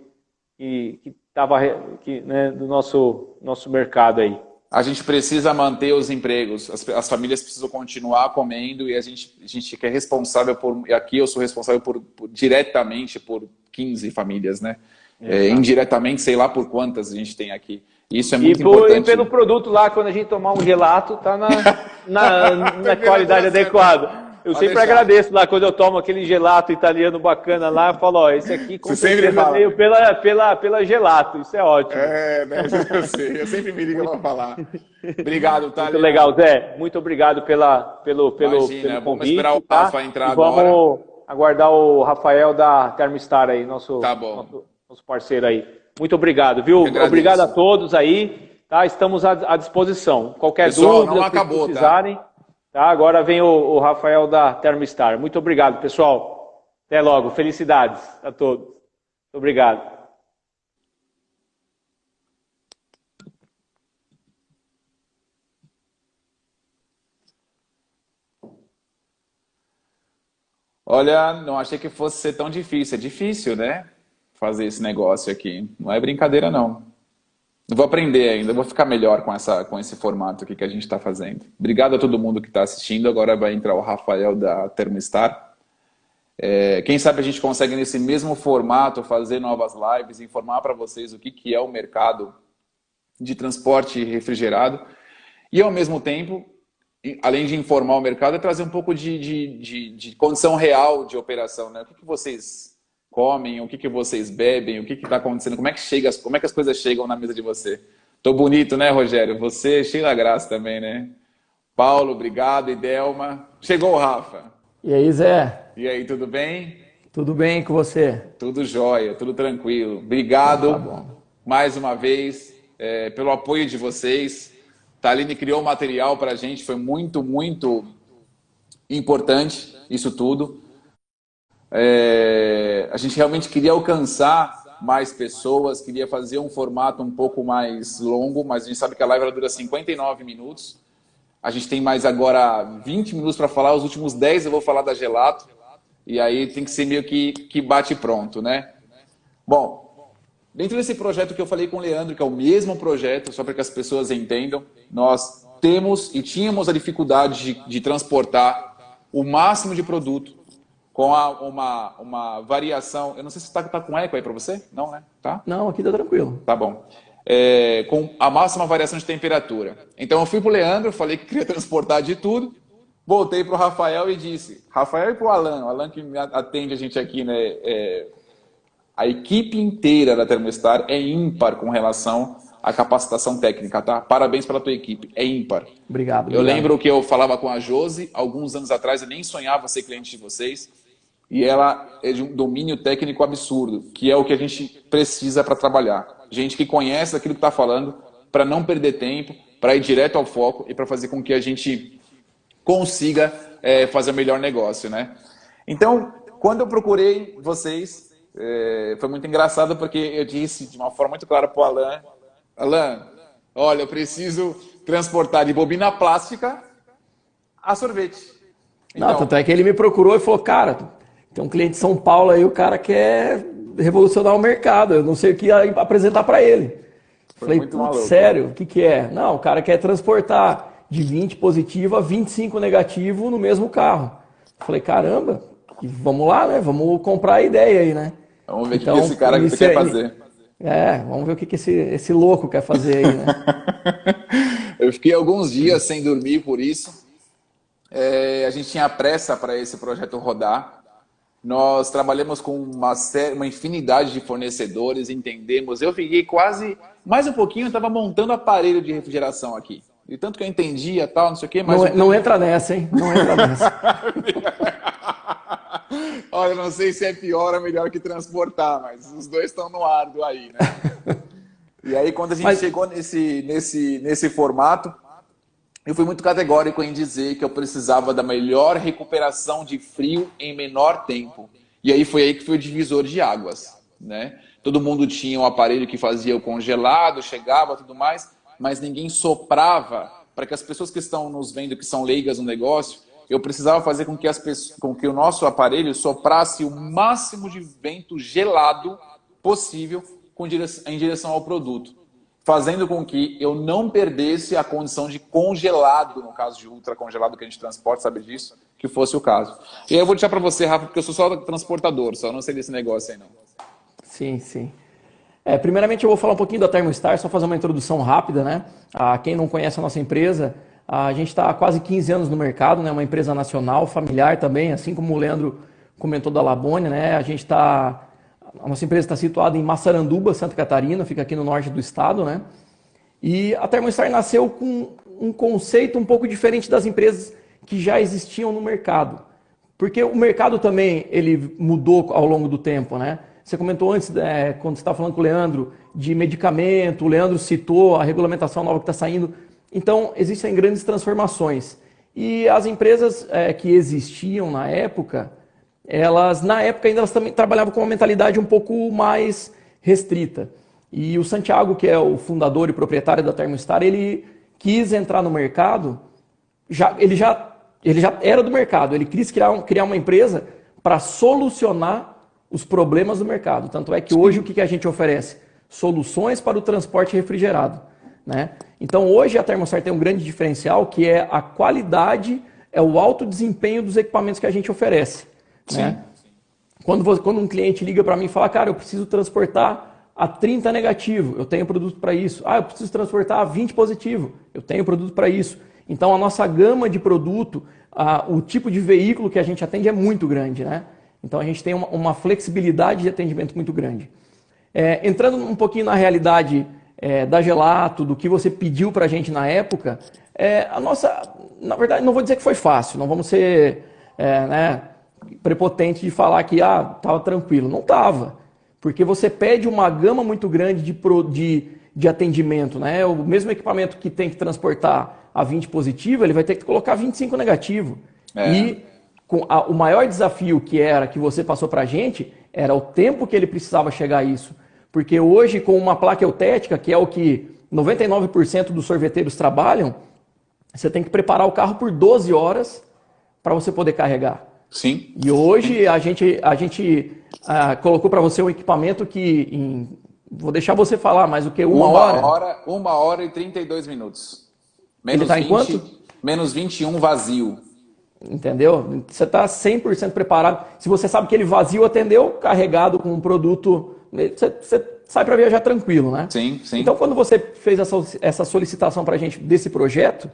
né, do nosso mercado aí. A gente precisa manter os empregos, as famílias precisam continuar comendo e a gente que é responsável e aqui eu sou responsável diretamente por 15 famílias, né? Indiretamente, sei lá por quantas a gente tem aqui. Isso é muito importante. E pelo produto lá, quando a gente tomar um gelato, tá na qualidade adequada. Eu sempre agradeço lá quando eu tomo aquele gelato italiano bacana lá, eu falo, esse aqui com certeza veio pela gelato, isso é ótimo. Né? Eu sempre me ligo para falar. Obrigado, tá? Muito legal, Zé. Muito obrigado pelo convite. Vamos esperar o Rafa entrar agora. Vamos aguardar o Rafael da Thermostar aí, nosso parceiro aí. Muito obrigado, viu? Obrigado a todos aí, tá? Estamos à disposição. Qualquer dúvida, não acabou, se precisarem. Tá, agora vem o Rafael da Thermostar. Muito obrigado, pessoal. Até logo. Felicidades a todos. Muito obrigado. Olha, não achei que fosse ser tão difícil. É difícil, né? Fazer esse negócio aqui. Não é brincadeira, não. Eu vou aprender ainda, vou ficar melhor com esse formato aqui que a gente está fazendo. Obrigado a todo mundo que está assistindo. Agora vai entrar o Rafael da Thermostar. Quem sabe a gente consegue nesse mesmo formato fazer novas lives, informar para vocês o que é o mercado de transporte refrigerado. E ao mesmo tempo, além de informar o mercado, é trazer um pouco de condição real de operação, né? O que vocês comem, o que vocês bebem, o que está acontecendo, como é que as coisas chegam na mesa de você. Tô bonito, né, Rogério? Você, cheio da graça também, né? Paulo, obrigado. E Delma. Chegou o Rafa. E aí, Zé? E aí, tudo bem? Tudo bem com você? Tudo jóia, tudo tranquilo. Obrigado mais uma vez pelo apoio de vocês. Taline criou material para a gente, foi muito importante isso tudo. A gente realmente queria alcançar mais pessoas, queria fazer um formato um pouco mais longo, mas a gente sabe que a live ela dura 59 minutos. A gente tem mais agora 20 minutos para falar, os últimos 10 eu vou falar da Gelato, e aí tem que ser meio que bate pronto, né? Bom, dentro desse projeto que eu falei com o Leandro, que é o mesmo projeto, só para que as pessoas entendam, nós temos e tínhamos a dificuldade de transportar o máximo de produto com uma variação. Eu não sei se está com eco aí para você? Não, né? Tá? Não, aqui tá tranquilo. Tá bom. Com a máxima variação de temperatura. Então eu fui para o Leandro, falei que queria transportar de tudo, voltei para o Rafael e disse, Rafael e para o Alan que atende a gente aqui, né? A equipe inteira da Thermostar é ímpar com relação à capacitação técnica, tá? Parabéns pela tua equipe, é ímpar. Obrigado. Eu lembro que eu falava com a Josi, alguns anos atrás, eu nem sonhava ser cliente de vocês, e ela é de um domínio técnico absurdo, que é o que a gente precisa para trabalhar. Gente que conhece aquilo que está falando, para não perder tempo, para ir direto ao foco e para fazer com que a gente consiga fazer o melhor negócio, né? Então, quando eu procurei vocês, foi muito engraçado porque eu disse de uma forma muito clara para o Alan, olha, eu preciso transportar de bobina plástica a sorvete. Não, tanto é que ele me procurou e falou, cara, tem um cliente de São Paulo aí, o cara quer revolucionar o mercado, eu não sei o que apresentar para ele. Falei, putz, sério, o que é? Não, o cara quer transportar de 20 positivo a 25 negativo no mesmo carro. Falei, caramba, vamos lá, né? Vamos comprar a ideia aí, né? Vamos ver o que esse cara quer fazer. Vamos ver o que esse louco quer fazer aí, né? Eu fiquei alguns dias sem dormir por isso. A gente tinha pressa para esse projeto rodar. Nós trabalhamos com uma infinidade de fornecedores, entendemos. Eu fiquei quase, mais um pouquinho, eu estava montando aparelho de refrigeração aqui. E tanto que eu entendia, tal, não sei o quê. Mas não entra nessa, hein? Não entra nessa. Olha, não sei se é pior ou melhor que transportar, mas os dois estão no árduo aí, né? E aí, quando a gente chegou nesse formato, eu fui muito categórico em dizer que eu precisava da melhor recuperação de frio em menor tempo. E aí foi aí que foi o divisor de águas, né? Todo mundo tinha um aparelho que fazia o congelado, chegava, tudo mais, mas ninguém soprava para que as pessoas que estão nos vendo, que são leigas no negócio, eu precisava fazer com que o nosso aparelho soprasse o máximo de vento gelado possível em direção ao produto, fazendo com que eu não perdesse a condição de congelado, no caso de ultracongelado que a gente transporta, sabe disso? Que fosse o caso. E aí eu vou deixar para você, Rafa, porque eu sou só transportador, só não sei desse negócio aí não. Sim, sim. Primeiramente eu vou falar um pouquinho da Thermostar, só fazer uma introdução rápida, né? Quem não conhece a nossa empresa, a gente está há quase 15 anos no mercado, né? Uma empresa nacional, familiar também, assim como o Leandro comentou da Labônia, né? A nossa empresa está situada em Massaranduba, Santa Catarina, fica aqui no norte do estado, né? E a Thermostar nasceu com um conceito um pouco diferente das empresas que já existiam no mercado. Porque o mercado também ele mudou ao longo do tempo, né? Você comentou antes, quando você estava falando com o Leandro, de medicamento, o Leandro citou a regulamentação nova que está saindo. Então, existem grandes transformações. E as empresas que existiam na época, elas também trabalhavam com uma mentalidade um pouco mais restrita. E o Santiago, que é o fundador e proprietário da Thermostar, ele quis entrar no mercado, ele já era do mercado, ele quis criar uma empresa para solucionar os problemas do mercado. Tanto é que hoje o que a gente oferece? Soluções para o transporte refrigerado, né? Então hoje a Thermostar tem um grande diferencial que é a qualidade, é o alto desempenho dos equipamentos que a gente oferece. Né? Quando um cliente liga para mim e fala, cara, eu preciso transportar a 30 negativo, eu tenho produto para isso. Eu preciso transportar a 20 positivo, eu tenho produto para isso. Então a nossa gama de produto, o tipo de veículo que a gente atende é muito grande, né? Então a gente tem uma flexibilidade de atendimento muito grande. Entrando um pouquinho na realidade da Gelato, do que você pediu para a gente na época, na verdade não vou dizer que foi fácil, não vamos ser prepotente de falar que estava tranquilo. Não estava, porque você pede uma gama muito grande de atendimento, né? O mesmo equipamento que tem que transportar a 20 positivo, ele vai ter que colocar 25 negativo. E o maior desafio que você passou para a gente era o tempo que ele precisava chegar a isso. Porque hoje, com uma placa eutética, que é o que 99% dos sorveteiros trabalham, você tem que preparar o carro por 12 horas para você poder carregar. Sim. E hoje a gente colocou para você um equipamento que, vou deixar você falar, mas o que? Uma hora? 1 hora e 32 minutos. Ele está em quanto? Menos 21 vazio. Entendeu? Você está 100% preparado. Se você sabe que ele vazio atendeu, carregado com um produto, você sai para viajar tranquilo, né? Sim, sim. Então, quando você fez essa solicitação para a gente desse projeto,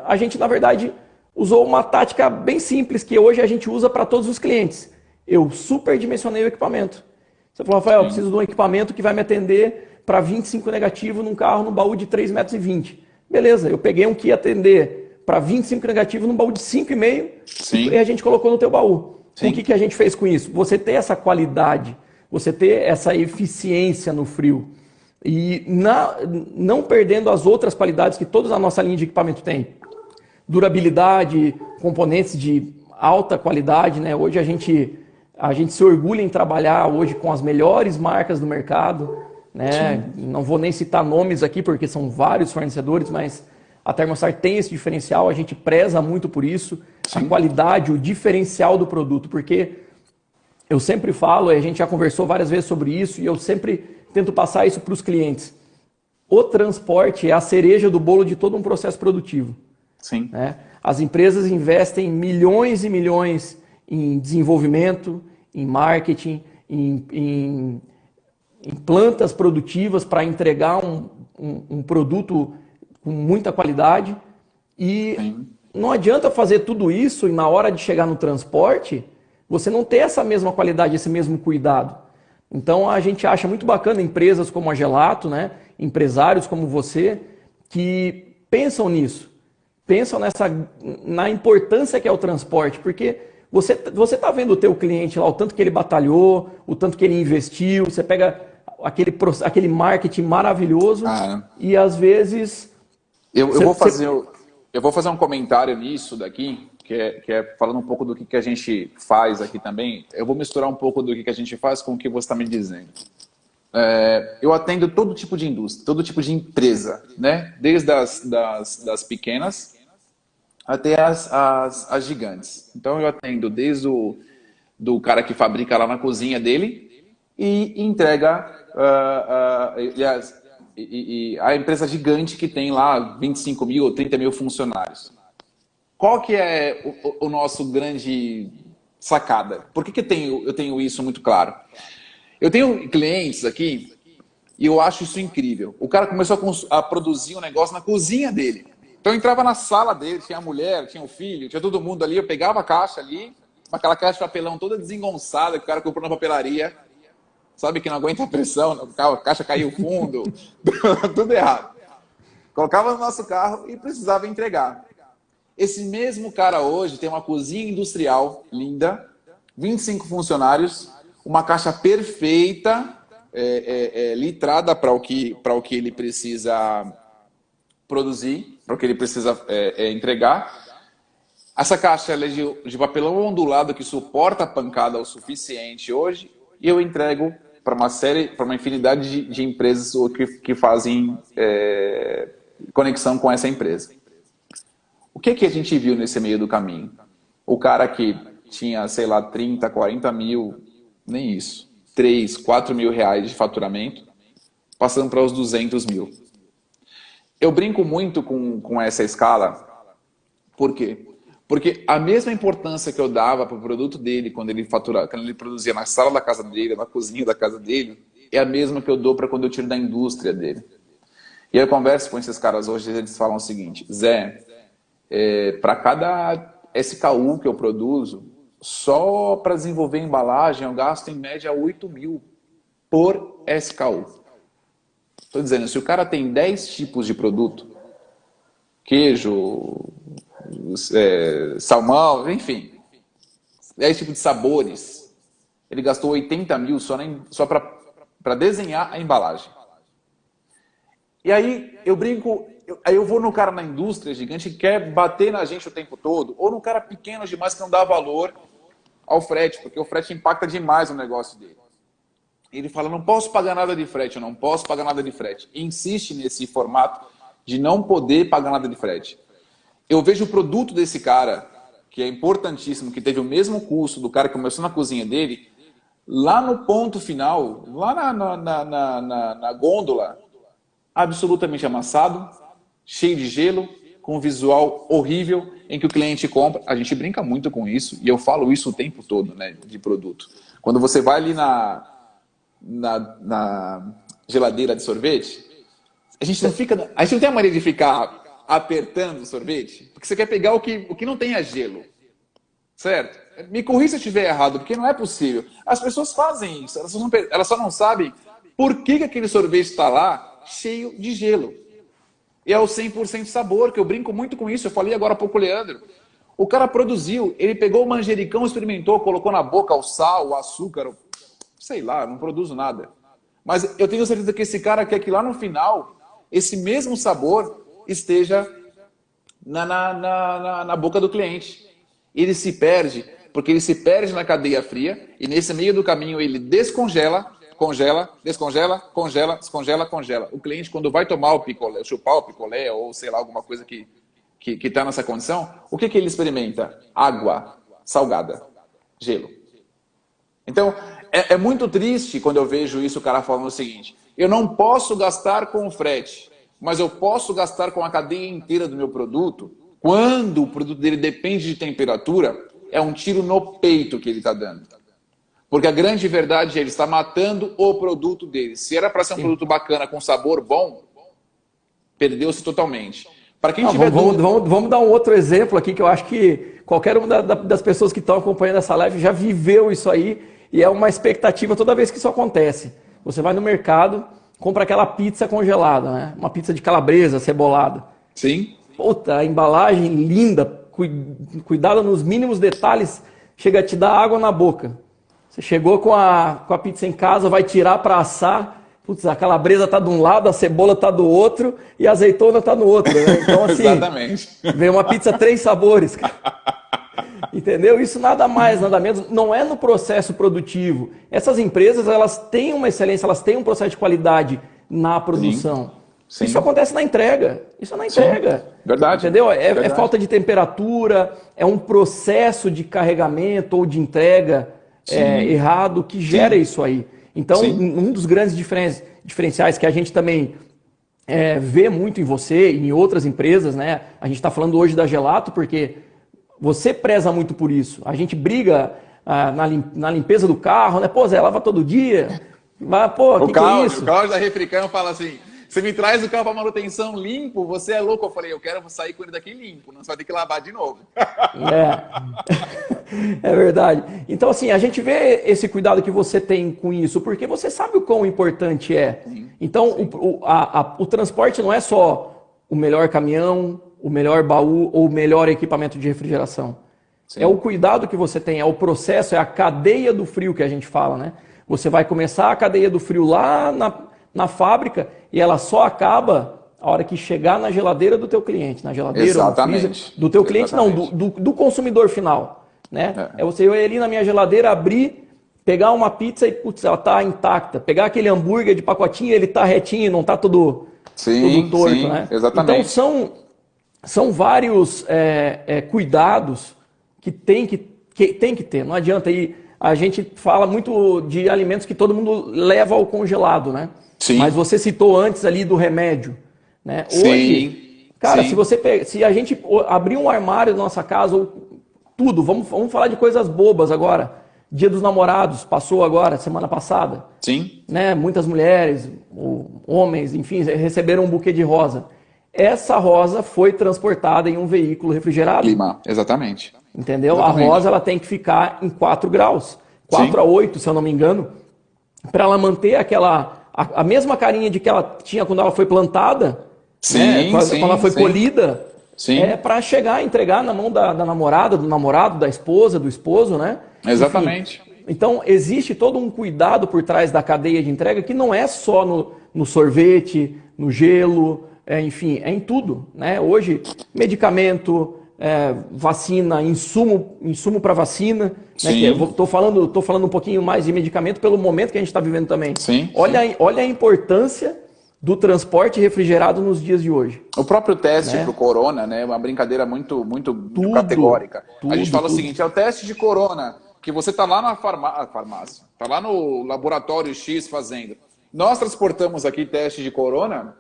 a gente, na verdade, usou uma tática bem simples que hoje a gente usa para todos os clientes. Eu superdimensionei o equipamento. Você falou, Rafael, eu preciso de um equipamento que vai me atender para 25 negativo num carro, num baú de 3,20 metros. Beleza, eu peguei um que ia atender para 25 negativo num baú de 5,5 e a gente colocou no teu baú. Sim. O que a gente fez com isso? Você ter essa qualidade, você ter essa eficiência no frio e não perdendo as outras qualidades que toda a nossa linha de equipamento tem. Durabilidade, componentes de alta qualidade, né? Hoje a gente se orgulha em trabalhar hoje com as melhores marcas do mercado, né? Não vou nem citar nomes aqui porque são vários fornecedores, mas a Thermostar tem esse diferencial, a gente preza muito por isso, a qualidade, o diferencial do produto, porque eu sempre falo, a gente já conversou várias vezes sobre isso e eu sempre tento passar isso para os clientes. O transporte é a cereja do bolo de todo um processo produtivo. Sim. Né? As empresas investem milhões e milhões em desenvolvimento, em marketing, em plantas produtivas para entregar um produto com muita qualidade e não adianta fazer tudo isso e na hora de chegar no transporte você não ter essa mesma qualidade, esse mesmo cuidado. Então a gente acha muito bacana empresas como a Gelato, né? Empresários como você que pensam nisso, pensam na importância que é o transporte, porque você está vendo o teu cliente lá, o tanto que ele batalhou, o tanto que ele investiu, você pega aquele marketing maravilhoso e às vezes... Eu vou fazer um comentário nisso daqui, que é falando um pouco do que a gente faz aqui também. Eu vou misturar um pouco do que a gente faz com o que você está me dizendo. Eu atendo todo tipo de indústria, todo tipo de empresa, né? Desde das pequenas até as gigantes. Então eu atendo desde do cara que fabrica lá na cozinha dele e entrega e a empresa gigante que tem lá 25 mil ou 30 mil funcionários. Qual que é o nosso grande sacada? Por que eu tenho isso muito claro? Eu tenho clientes aqui e eu acho isso incrível. O cara começou a produzir um negócio na cozinha dele. Então eu entrava na sala dele, tinha a mulher, tinha o filho, tinha todo mundo ali, eu pegava a caixa ali, aquela caixa de papelão toda desengonçada que o cara comprou na papelaria. Sabe que não aguenta a pressão, a caixa caiu fundo, tudo errado. Colocava no nosso carro e precisava entregar. Esse mesmo cara hoje tem uma cozinha industrial linda, 25 funcionários, uma caixa perfeita, litrada para o que ele precisa produzir, para o que ele precisa entregar. Essa caixa é de papelão ondulado que suporta a pancada o suficiente hoje e eu entrego para uma infinidade de empresas que fazem conexão com essa empresa. O que a gente viu nesse meio do caminho? O cara que tinha, sei lá, 30, 40 mil, nem isso, 3, 4 mil reais de faturamento, passando para os 200 mil. Eu brinco muito com essa escala, por quê? Porque a mesma importância que eu dava para o produto dele quando ele produzia na sala da casa dele, na cozinha da casa dele, é a mesma que eu dou para quando eu tiro da indústria dele. E eu converso com esses caras hoje, eles falam o seguinte: Zé, para cada SKU que eu produzo, só para desenvolver embalagem eu gasto em média 8 mil por SKU. Estou dizendo, se o cara tem 10 tipos de produto, queijo, salmão, enfim, 10 tipos de sabores, ele gastou 80 mil só para desenhar a embalagem. E aí eu brinco, Aí eu vou no cara na indústria gigante que quer bater na gente o tempo todo, ou no cara pequeno demais que não dá valor ao frete, porque o frete impacta demais o negócio dele. Ele fala, não posso pagar nada de frete, eu não posso pagar nada de frete. E insiste nesse formato de não poder pagar nada de frete. Eu vejo o produto desse cara, que é importantíssimo, que teve o mesmo custo do cara que começou na cozinha dele, lá no ponto final, lá na gôndola, absolutamente amassado, cheio de gelo, com um visual horrível, em que o cliente compra. A gente brinca muito com isso, e eu falo isso o tempo todo, né, de produto. Quando você vai ali na geladeira de sorvete, a gente não tem a mania de ficar apertando o sorvete, porque você quer pegar o que não tenha gelo, certo? Me corrija se eu estiver errado, porque não é possível. As pessoas fazem isso, elas só não sabem por que aquele sorvete está lá cheio de gelo. E é o 100% sabor, que eu brinco muito com isso. Eu falei agora há pouco, Leandro. O cara produziu, ele pegou o manjericão, experimentou, colocou na boca o sal, o açúcar, sei lá, não produzo nada. Mas eu tenho certeza que esse cara quer que lá no final, esse mesmo sabor esteja na boca do cliente. Ele se perde, porque ele se perde na cadeia fria, e nesse meio do caminho ele descongela, congela, descongela, congela, descongela, congela. O cliente, quando vai tomar o picolé, chupar o picolé, ou sei lá, alguma coisa que está nessa condição, o que ele experimenta? Água salgada, gelo. Então, é muito triste quando eu vejo isso, o cara falando o seguinte, eu não posso gastar com o frete, mas eu posso gastar com a cadeia inteira do meu produto. Quando o produto dele depende de temperatura, é um tiro no peito que ele está dando. Porque a grande verdade é ele está matando o produto dele. Se era para ser um produto bacana, com sabor bom, perdeu-se totalmente. Para quem tiver vamos dar um outro exemplo aqui, que eu acho que qualquer uma das pessoas que estão acompanhando essa live já viveu isso aí, e é uma expectativa toda vez que isso acontece. Você vai no mercado, compra aquela pizza congelada, né? Uma pizza de calabresa, cebolada. Sim. Puta, a embalagem linda, cuidada nos mínimos detalhes, chega a te dar água na boca. Você chegou com a pizza em casa, vai tirar para assar, putz, a calabresa tá de um lado, a cebola tá do outro e a azeitona tá no outro, né? Então assim, exatamente. Vem uma pizza 3 sabores, cara. Entendeu? Isso nada mais, nada menos, não é no processo produtivo. Essas empresas, elas têm uma excelência, elas têm um processo de qualidade na produção. Sim. Isso acontece na entrega. Isso é na entrega. Sim. Verdade. Entendeu? Verdade. É falta de temperatura, é um processo de carregamento ou de entrega errado que gera isso aí. Então, um dos grandes diferenciais que a gente também vê muito em você e em outras empresas, né? A gente está falando hoje da Gelato porque você preza muito por isso. A gente briga na limpeza do carro, né? Pô, Zé, lava todo dia. Mas, pô, que é isso? O Cláudio da Refricam fala assim, você me traz o carro para manutenção limpo, você é louco. Eu falei, eu quero sair com ele daqui limpo, não, você vai ter que lavar de novo. É verdade. Então, assim, a gente vê esse cuidado que você tem com isso, porque você sabe o quão importante é. Sim. Então, o transporte não é só o melhor caminhão, o melhor baú ou o melhor equipamento de refrigeração. Sim. É o cuidado que você tem, é o processo, é a cadeia do frio que a gente fala, né? Você vai começar a cadeia do frio lá na fábrica e ela só acaba a hora que chegar na geladeira do teu cliente, na geladeira no freezer, do teu cliente, não, do consumidor final, né? É você ir ali na minha geladeira, abrir, pegar uma pizza e, putz, ela tá intacta, pegar aquele hambúrguer de pacotinho, ele tá retinho, não tá todo torto, né? Exatamente. Então são vários cuidados que tem que ter, não adianta ir. A gente fala muito de alimentos que todo mundo leva ao congelado, né? Sim. Mas você citou antes ali do remédio, né? Hoje, cara, se a gente abrir um armário da nossa casa, ou tudo, vamos falar de coisas bobas agora. Dia dos Namorados, passou agora, semana passada. Sim. Né? Muitas mulheres, homens, enfim, receberam um buquê de rosa. Essa rosa foi transportada em um veículo refrigerado. Clima, exatamente. Entendeu? Exatamente. A rosa ela tem que ficar em 4 graus, 4 a 8, se eu não me engano, para ela manter a mesma carinha de que ela tinha quando ela foi plantada, né? Quando ela foi colhida, para chegar a entregar na mão da namorada, do namorado, da esposa, do esposo, né? Exatamente. Enfim, então existe todo um cuidado por trás da cadeia de entrega que não é só no sorvete, no gelo, enfim, é em tudo, né? Hoje, medicamento, vacina, insumo para vacina, né? Estou falando um pouquinho mais de medicamento pelo momento que a gente está vivendo também. Sim, olha a importância do transporte refrigerado nos dias de hoje. O próprio teste para o corona, né? Uma brincadeira muito categórica. A gente fala o seguinte, é o teste de corona, que você está lá na farmácia, está lá no laboratório X fazendo. Nós transportamos aqui teste de corona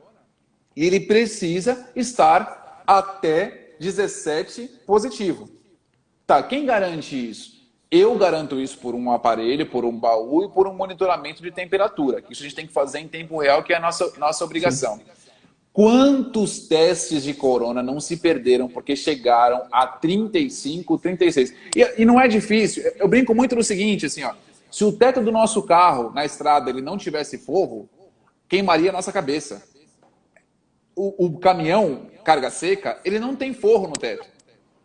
e ele precisa estar até 17 positivo. Tá, quem garante isso? Eu garanto isso por um aparelho, por um baú e por um monitoramento de temperatura, que isso a gente tem que fazer em tempo real, que é a nossa obrigação. Sim. Quantos testes de corona não se perderam porque chegaram a 35, 36? E não é difícil. Eu brinco muito no seguinte, assim, ó, se o teto do nosso carro na estrada ele não tivesse forro, queimaria a nossa cabeça. O caminhão, carga seca, ele não tem forro no teto.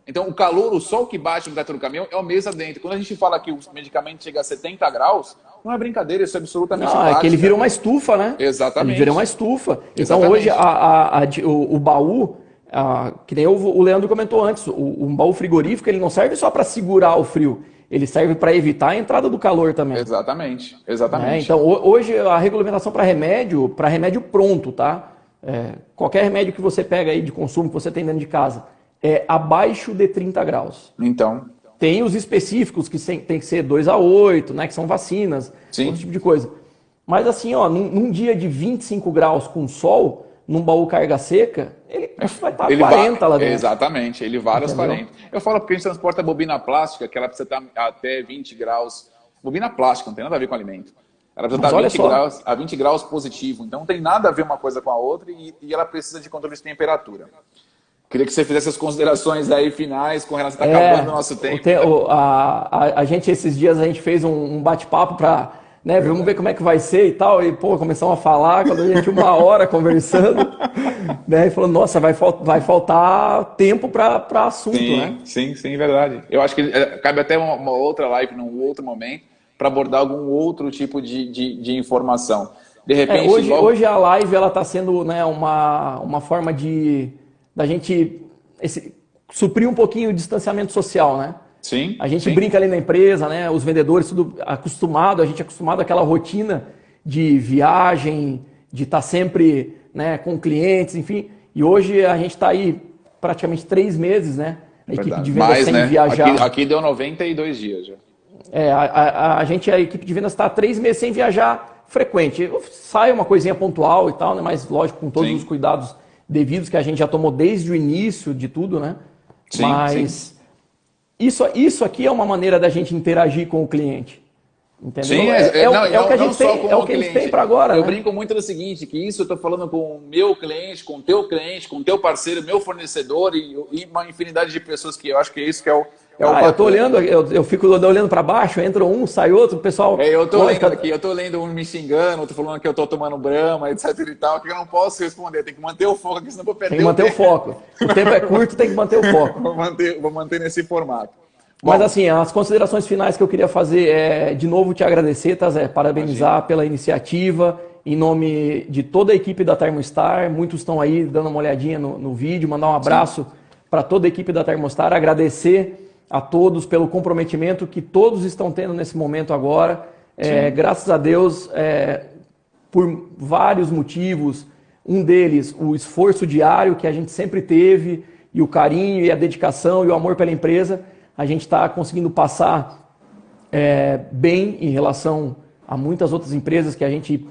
Então, o calor, o sol que bate no teto do caminhão é o mesmo adentro. Quando a gente fala que o medicamento chega a 70 graus, não é brincadeira, isso é absolutamente prático. É que ele vira uma estufa, né? Exatamente. Ele vira uma estufa. Exatamente. Então, hoje, o baú, que nem o Leandro comentou antes, um baú frigorífico, ele não serve só para segurar o frio. Ele serve para evitar a entrada do calor também. Exatamente. Exatamente. Então, hoje, a regulamentação para remédio pronto, tá? Qualquer remédio que você pega aí de consumo que você tem dentro de casa é abaixo de 30 graus. Então. Tem os específicos que tem que ser 2 a 8, né, que são vacinas, sim, todo tipo de coisa. Mas assim, ó, num dia de 25 graus com sol, num baú carga seca, ele vai estar 40 lá dentro. Exatamente, ele vale os 40. Eu falo porque a gente transporta bobina plástica, que ela precisa estar até 20 graus. Bobina plástica, não tem nada a ver com alimento. Ela precisa estar a 20 graus positivo. Então não tem nada a ver uma coisa com a outra e ela precisa de controle de temperatura. Queria que você fizesse as considerações aí finais com relação... Está acabando o nosso tempo. A gente, esses dias, a gente fez um bate-papo para... Né, vamos ver como é que vai ser e tal. E, começamos a falar, quando a gente 1 hora conversando, né, e falou, nossa, vai faltar tempo para assunto, né? Sim, verdade. Eu acho que cabe até uma outra live, num outro momento, para abordar algum outro tipo de informação. De repente... Hoje a live está sendo, né, uma forma da gente suprir um pouquinho o distanciamento social, né? Sim. A gente brinca ali na empresa, né? Os vendedores, tudo acostumado, a gente é acostumado àquela rotina de viagem, de estar sempre, né, com clientes, enfim. E hoje a gente está aí praticamente 3 meses, né? A equipe de vendas sem viajar. Aqui deu 92 dias já. A equipe de vendas está há 3 meses sem viajar frequente. Sai uma coisinha pontual e tal, né? Mas lógico, com todos os cuidados devidos que a gente já tomou desde o início de tudo, né? Mas isso aqui é uma maneira da gente interagir com o cliente. Entendeu? Sim, é o que a gente tem, é o que a gente tem para agora. Eu né? brinco muito no seguinte, que isso eu estou falando com o meu cliente, com o teu parceiro, meu fornecedor e uma infinidade de pessoas que eu acho que é isso que é o eu tô olhando, eu fico olhando para baixo, entra um, sai outro, o pessoal... eu tô lendo aqui, eu tô lendo um me xingando, outro falando que eu tô tomando Brahma, etc e tal, que eu não posso responder, tem que manter o foco aqui, senão eu vou perder o tempo. Tem que manter o foco. O tempo é curto, tem que manter o foco. Vou manter nesse formato. Mas assim, as considerações finais que eu queria fazer é, de novo, te agradecer, tá, Zé? Parabenizar pela iniciativa, em nome de toda a equipe da Termostar, muitos estão aí dando uma olhadinha no vídeo, mandar um abraço para toda a equipe da Termostar, agradecer a todos pelo comprometimento que todos estão tendo nesse momento agora. Graças a Deus, por vários motivos, um deles, o esforço diário que a gente sempre teve, e o carinho, e a dedicação, e o amor pela empresa, a gente está conseguindo passar bem em relação a muitas outras empresas que a gente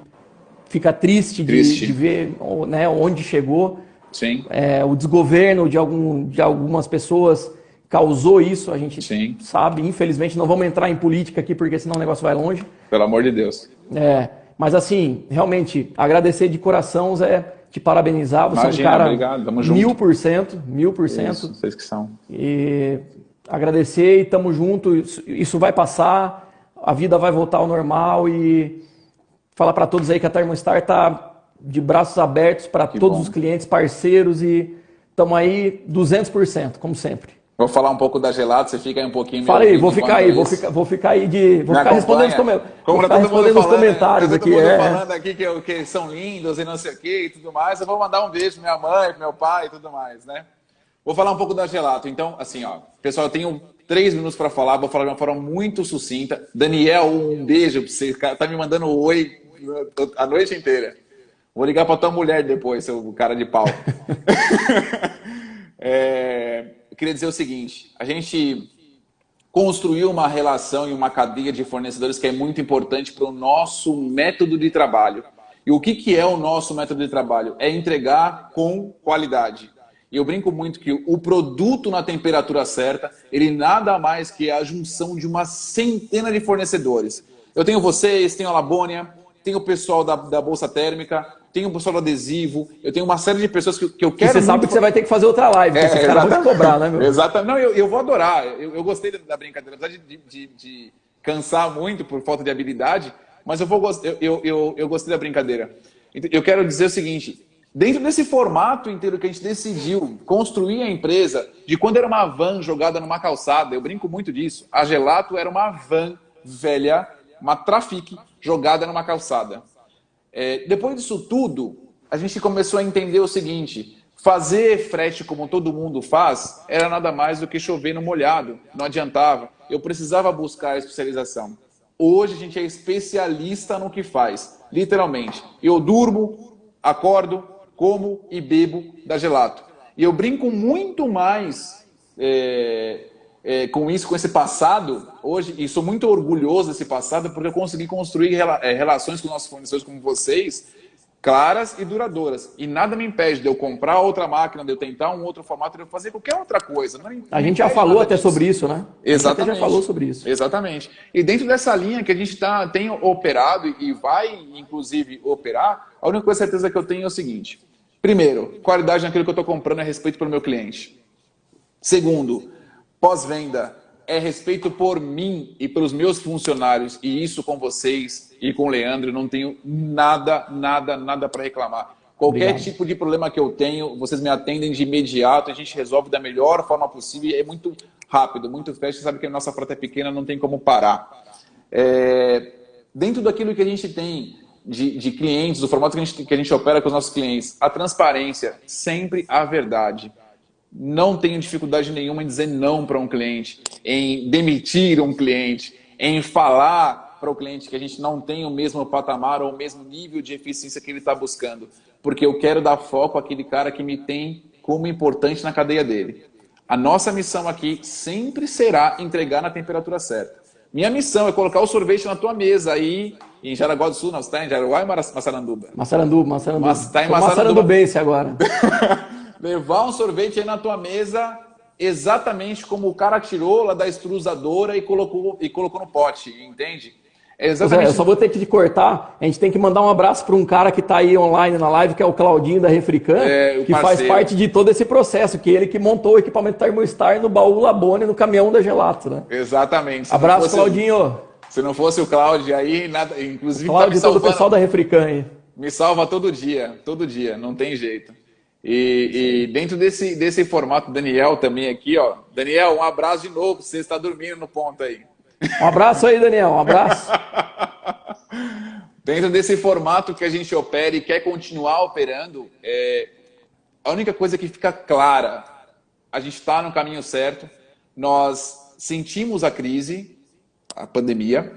fica triste. De ver, né, onde chegou. Sim. O desgoverno de algumas pessoas causou isso, a gente sabe, infelizmente. Não vamos entrar em política aqui, porque senão o negócio vai longe. Pelo amor de Deus. Mas assim, realmente, agradecer de coração, Zé, te parabenizar. Você é um cara obrigado, tamo junto. 1000%. Isso, vocês que são. E agradecer e tamo junto. Isso vai passar, a vida vai voltar ao normal e falar para todos aí que a Termostar está de braços abertos para todos os clientes, parceiros, e estamos aí 200%, como sempre. Vou falar um pouco da Gelato, você fica aí um pouquinho... Fala aí, vou ficar respondendo os comentários né? aqui. Todo mundo falando aqui que são lindos e não sei o que e tudo mais. Eu vou mandar um beijo pra minha mãe, pro meu pai e tudo mais, né? Vou falar um pouco da Gelato. Então, assim, ó, pessoal, eu tenho 3 minutos para falar, vou falar de uma forma muito sucinta. Daniel, um beijo pra você. O cara tá me mandando oi a noite inteira. Vou ligar pra tua mulher depois, seu cara de pau. Eu queria dizer o seguinte, a gente construiu uma relação e uma cadeia de fornecedores que é muito importante para o nosso método de trabalho. E o que é o nosso método de trabalho? É entregar com qualidade. E eu brinco muito que o produto na temperatura certa, ele nada mais que a junção de uma centena de fornecedores. Eu tenho vocês, tenho a Labônia, tenho o pessoal da Bolsa Térmica, tenho o pessoal do adesivo, eu tenho uma série de pessoas que eu quero... E você sabe que você vai ter que fazer outra live, porque os caras vão cobrar, né, meu? Exatamente. Não, eu vou adorar. Eu gostei da brincadeira, apesar de cansar muito por falta de habilidade, mas eu gostei da brincadeira. Eu quero dizer o seguinte, dentro desse formato inteiro que a gente decidiu construir a empresa, de quando era uma van jogada numa calçada, eu brinco muito disso, a Gelato era uma van velha, uma Trafic jogada numa calçada. Depois disso tudo, a gente começou a entender o seguinte, fazer frete como todo mundo faz era nada mais do que chover no molhado, não adiantava. Eu precisava buscar a especialização. Hoje a gente é especialista no que faz, literalmente. Eu durmo, acordo, como e bebo da Gelato. E eu brinco muito mais com isso, com esse passado, hoje, e sou muito orgulhoso desse passado, porque eu consegui construir relações com nossos fornecedores como vocês, claras e duradouras. E nada me impede de eu comprar outra máquina, de eu tentar um outro formato, de eu fazer qualquer outra coisa. A gente já falou até sobre isso, né? Exatamente. A gente já falou sobre isso. Exatamente. E dentro dessa linha que a gente tem operado e vai, inclusive, operar, a única certeza que eu tenho é o seguinte. Primeiro, qualidade naquilo que eu estou comprando é respeito pelo meu cliente. Segundo, pós-venda é respeito por mim e pelos meus funcionários, e isso com vocês e com o Leandro, eu não tenho nada para reclamar. Qualquer tipo de problema que eu tenho, vocês me atendem de imediato, a gente resolve da melhor forma possível, e é muito rápido, muito fast, sabe que a nossa frota é pequena, não tem como parar. Dentro daquilo que a gente tem de clientes, do formato que a gente opera com os nossos clientes, a transparência, sempre a verdade. Não tenho dificuldade nenhuma em dizer não para um cliente, em demitir um cliente, em falar para o cliente que a gente não tem o mesmo patamar ou o mesmo nível de eficiência que ele está buscando. Porque eu quero dar foco àquele cara que me tem como importante na cadeia dele. A nossa missão aqui sempre será entregar na temperatura certa. Minha missão é colocar o sorvete na tua mesa aí em Jaraguá do Sul, não, você está em Jaraguá ou Massaranduba? Massaranduba. Está em Massarandubense agora. Levar um sorvete aí na tua mesa exatamente como o cara tirou lá da extrusadora e colocou no pote, entende? Exatamente. Zé, eu só vou ter que te cortar. A gente tem que mandar um abraço para um cara que está aí online na live, que é o Claudinho da Refrican, que faz parte de todo esse processo, que ele que montou o equipamento Thermostar no baú Labone, no caminhão da Gelato, né? Exatamente. Abraço, Claudinho. Se não fosse o Cláudio aí, nada, inclusive Cláudio, tá me salvando, todo o pessoal da Refrican aí. Me salva todo dia, não tem jeito. E dentro desse formato, Daniel também aqui, ó. Daniel, um abraço de novo, você está dormindo no ponto aí. Um abraço aí, Daniel, um abraço. Dentro desse formato que a gente opera e quer continuar operando, a única coisa que fica clara, a gente está no caminho certo, nós sentimos a crise, a pandemia,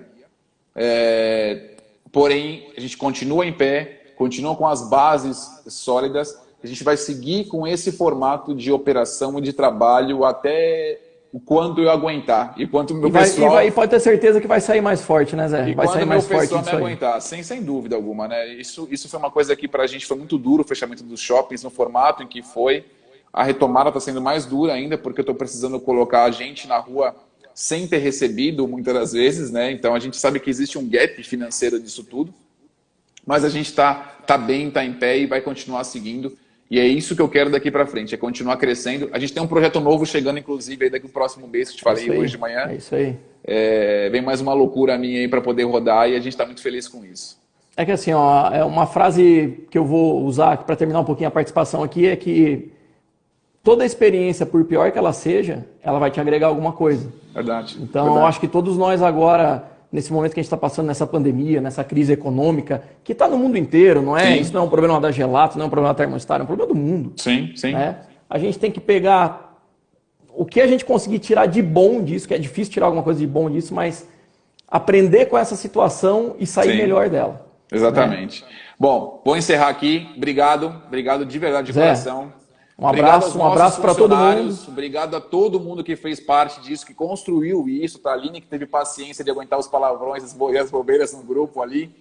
porém a gente continua em pé, continua com as bases sólidas, a gente vai seguir com esse formato de operação e de trabalho até o quanto eu aguentar. E quanto meu pessoal... E pode ter certeza que vai sair mais forte, né, Zé? Vai sair mais forte me aguentar, sem dúvida alguma, né? Isso foi uma coisa que pra gente foi muito duro, o fechamento dos shoppings no formato em que foi. A retomada está sendo mais dura ainda, porque eu estou precisando colocar a gente na rua sem ter recebido, muitas das vezes, né? Então a gente sabe que existe um gap financeiro disso tudo. Mas a gente tá bem, está em pé e vai continuar seguindo. E é isso que eu quero daqui para frente, é continuar crescendo. A gente tem um projeto novo chegando, inclusive, aí daqui o próximo mês, que eu te falei hoje de manhã. É isso aí. Vem mais uma loucura minha aí para poder rodar e a gente está muito feliz com isso. É que assim, ó, é uma frase que eu vou usar para terminar um pouquinho a participação aqui, é que toda experiência, por pior que ela seja, ela vai te agregar alguma coisa. Verdade. Então, verdade. eu acho que todos nós agora, nesse momento que a gente está passando nessa pandemia, nessa crise econômica, que está no mundo inteiro, não é? Sim. Isso não é um problema da Gelato, não é um problema da Thermostar, é um problema do mundo. Sim, sim. Né? A gente tem que pegar o que a gente conseguir tirar de bom disso, que é difícil tirar alguma coisa de bom disso, mas aprender com essa situação e sair melhor dela. Exatamente. Né? Bom, vou encerrar aqui. Obrigado de verdade, de coração. Um abraço para todo mundo. Obrigado a todo mundo que fez parte disso, que construiu isso, tá? A Aline que teve paciência de aguentar os palavrões e as bobeiras no grupo ali.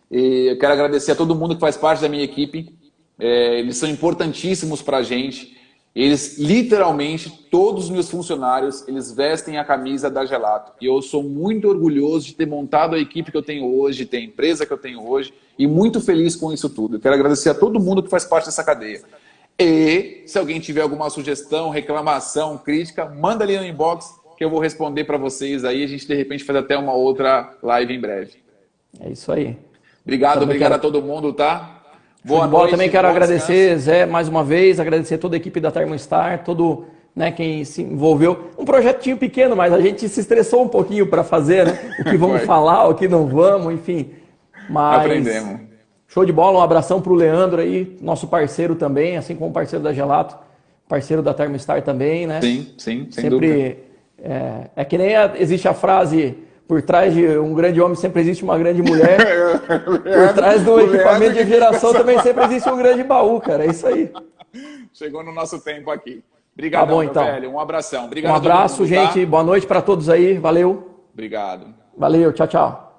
E eu quero agradecer a todo mundo que faz parte da minha equipe. Eles são importantíssimos para a gente. Eles, literalmente, todos os meus funcionários, eles vestem a camisa da Gelato. E eu sou muito orgulhoso de ter montado a equipe que eu tenho hoje, de ter a empresa que eu tenho hoje, e muito feliz com isso tudo. Eu quero agradecer a todo mundo que faz parte dessa cadeia. E se alguém tiver alguma sugestão, reclamação, crítica, manda ali no inbox que eu vou responder para vocês aí. A gente, de repente, faz até uma outra live em breve. É isso aí. Obrigado a todo mundo, tá? Boa noite. Também quero agradecer, Zé, mais uma vez, agradecer toda a equipe da Thermostar, todo, né, quem se envolveu. Um projetinho pequeno, mas a gente se estressou um pouquinho para fazer, né? O que vamos falar, o que não vamos, enfim. Mas aprendemos. Show de bola, um abração para o Leandro aí, nosso parceiro também, assim como parceiro da Gelato, parceiro da Thermostar também, né? Sim, sem sempre, dúvida. É que nem existe a frase... Por trás de um grande homem sempre existe uma grande mulher. Por trás do equipamento de geração também sempre existe um grande baú, cara. É isso aí. Chegou no nosso tempo aqui. Obrigado, tá bom, então. velho. Um abraço. Obrigado um abraço, mundo, gente. Tá? Boa noite para todos aí. Valeu. Obrigado. Valeu. Tchau, tchau.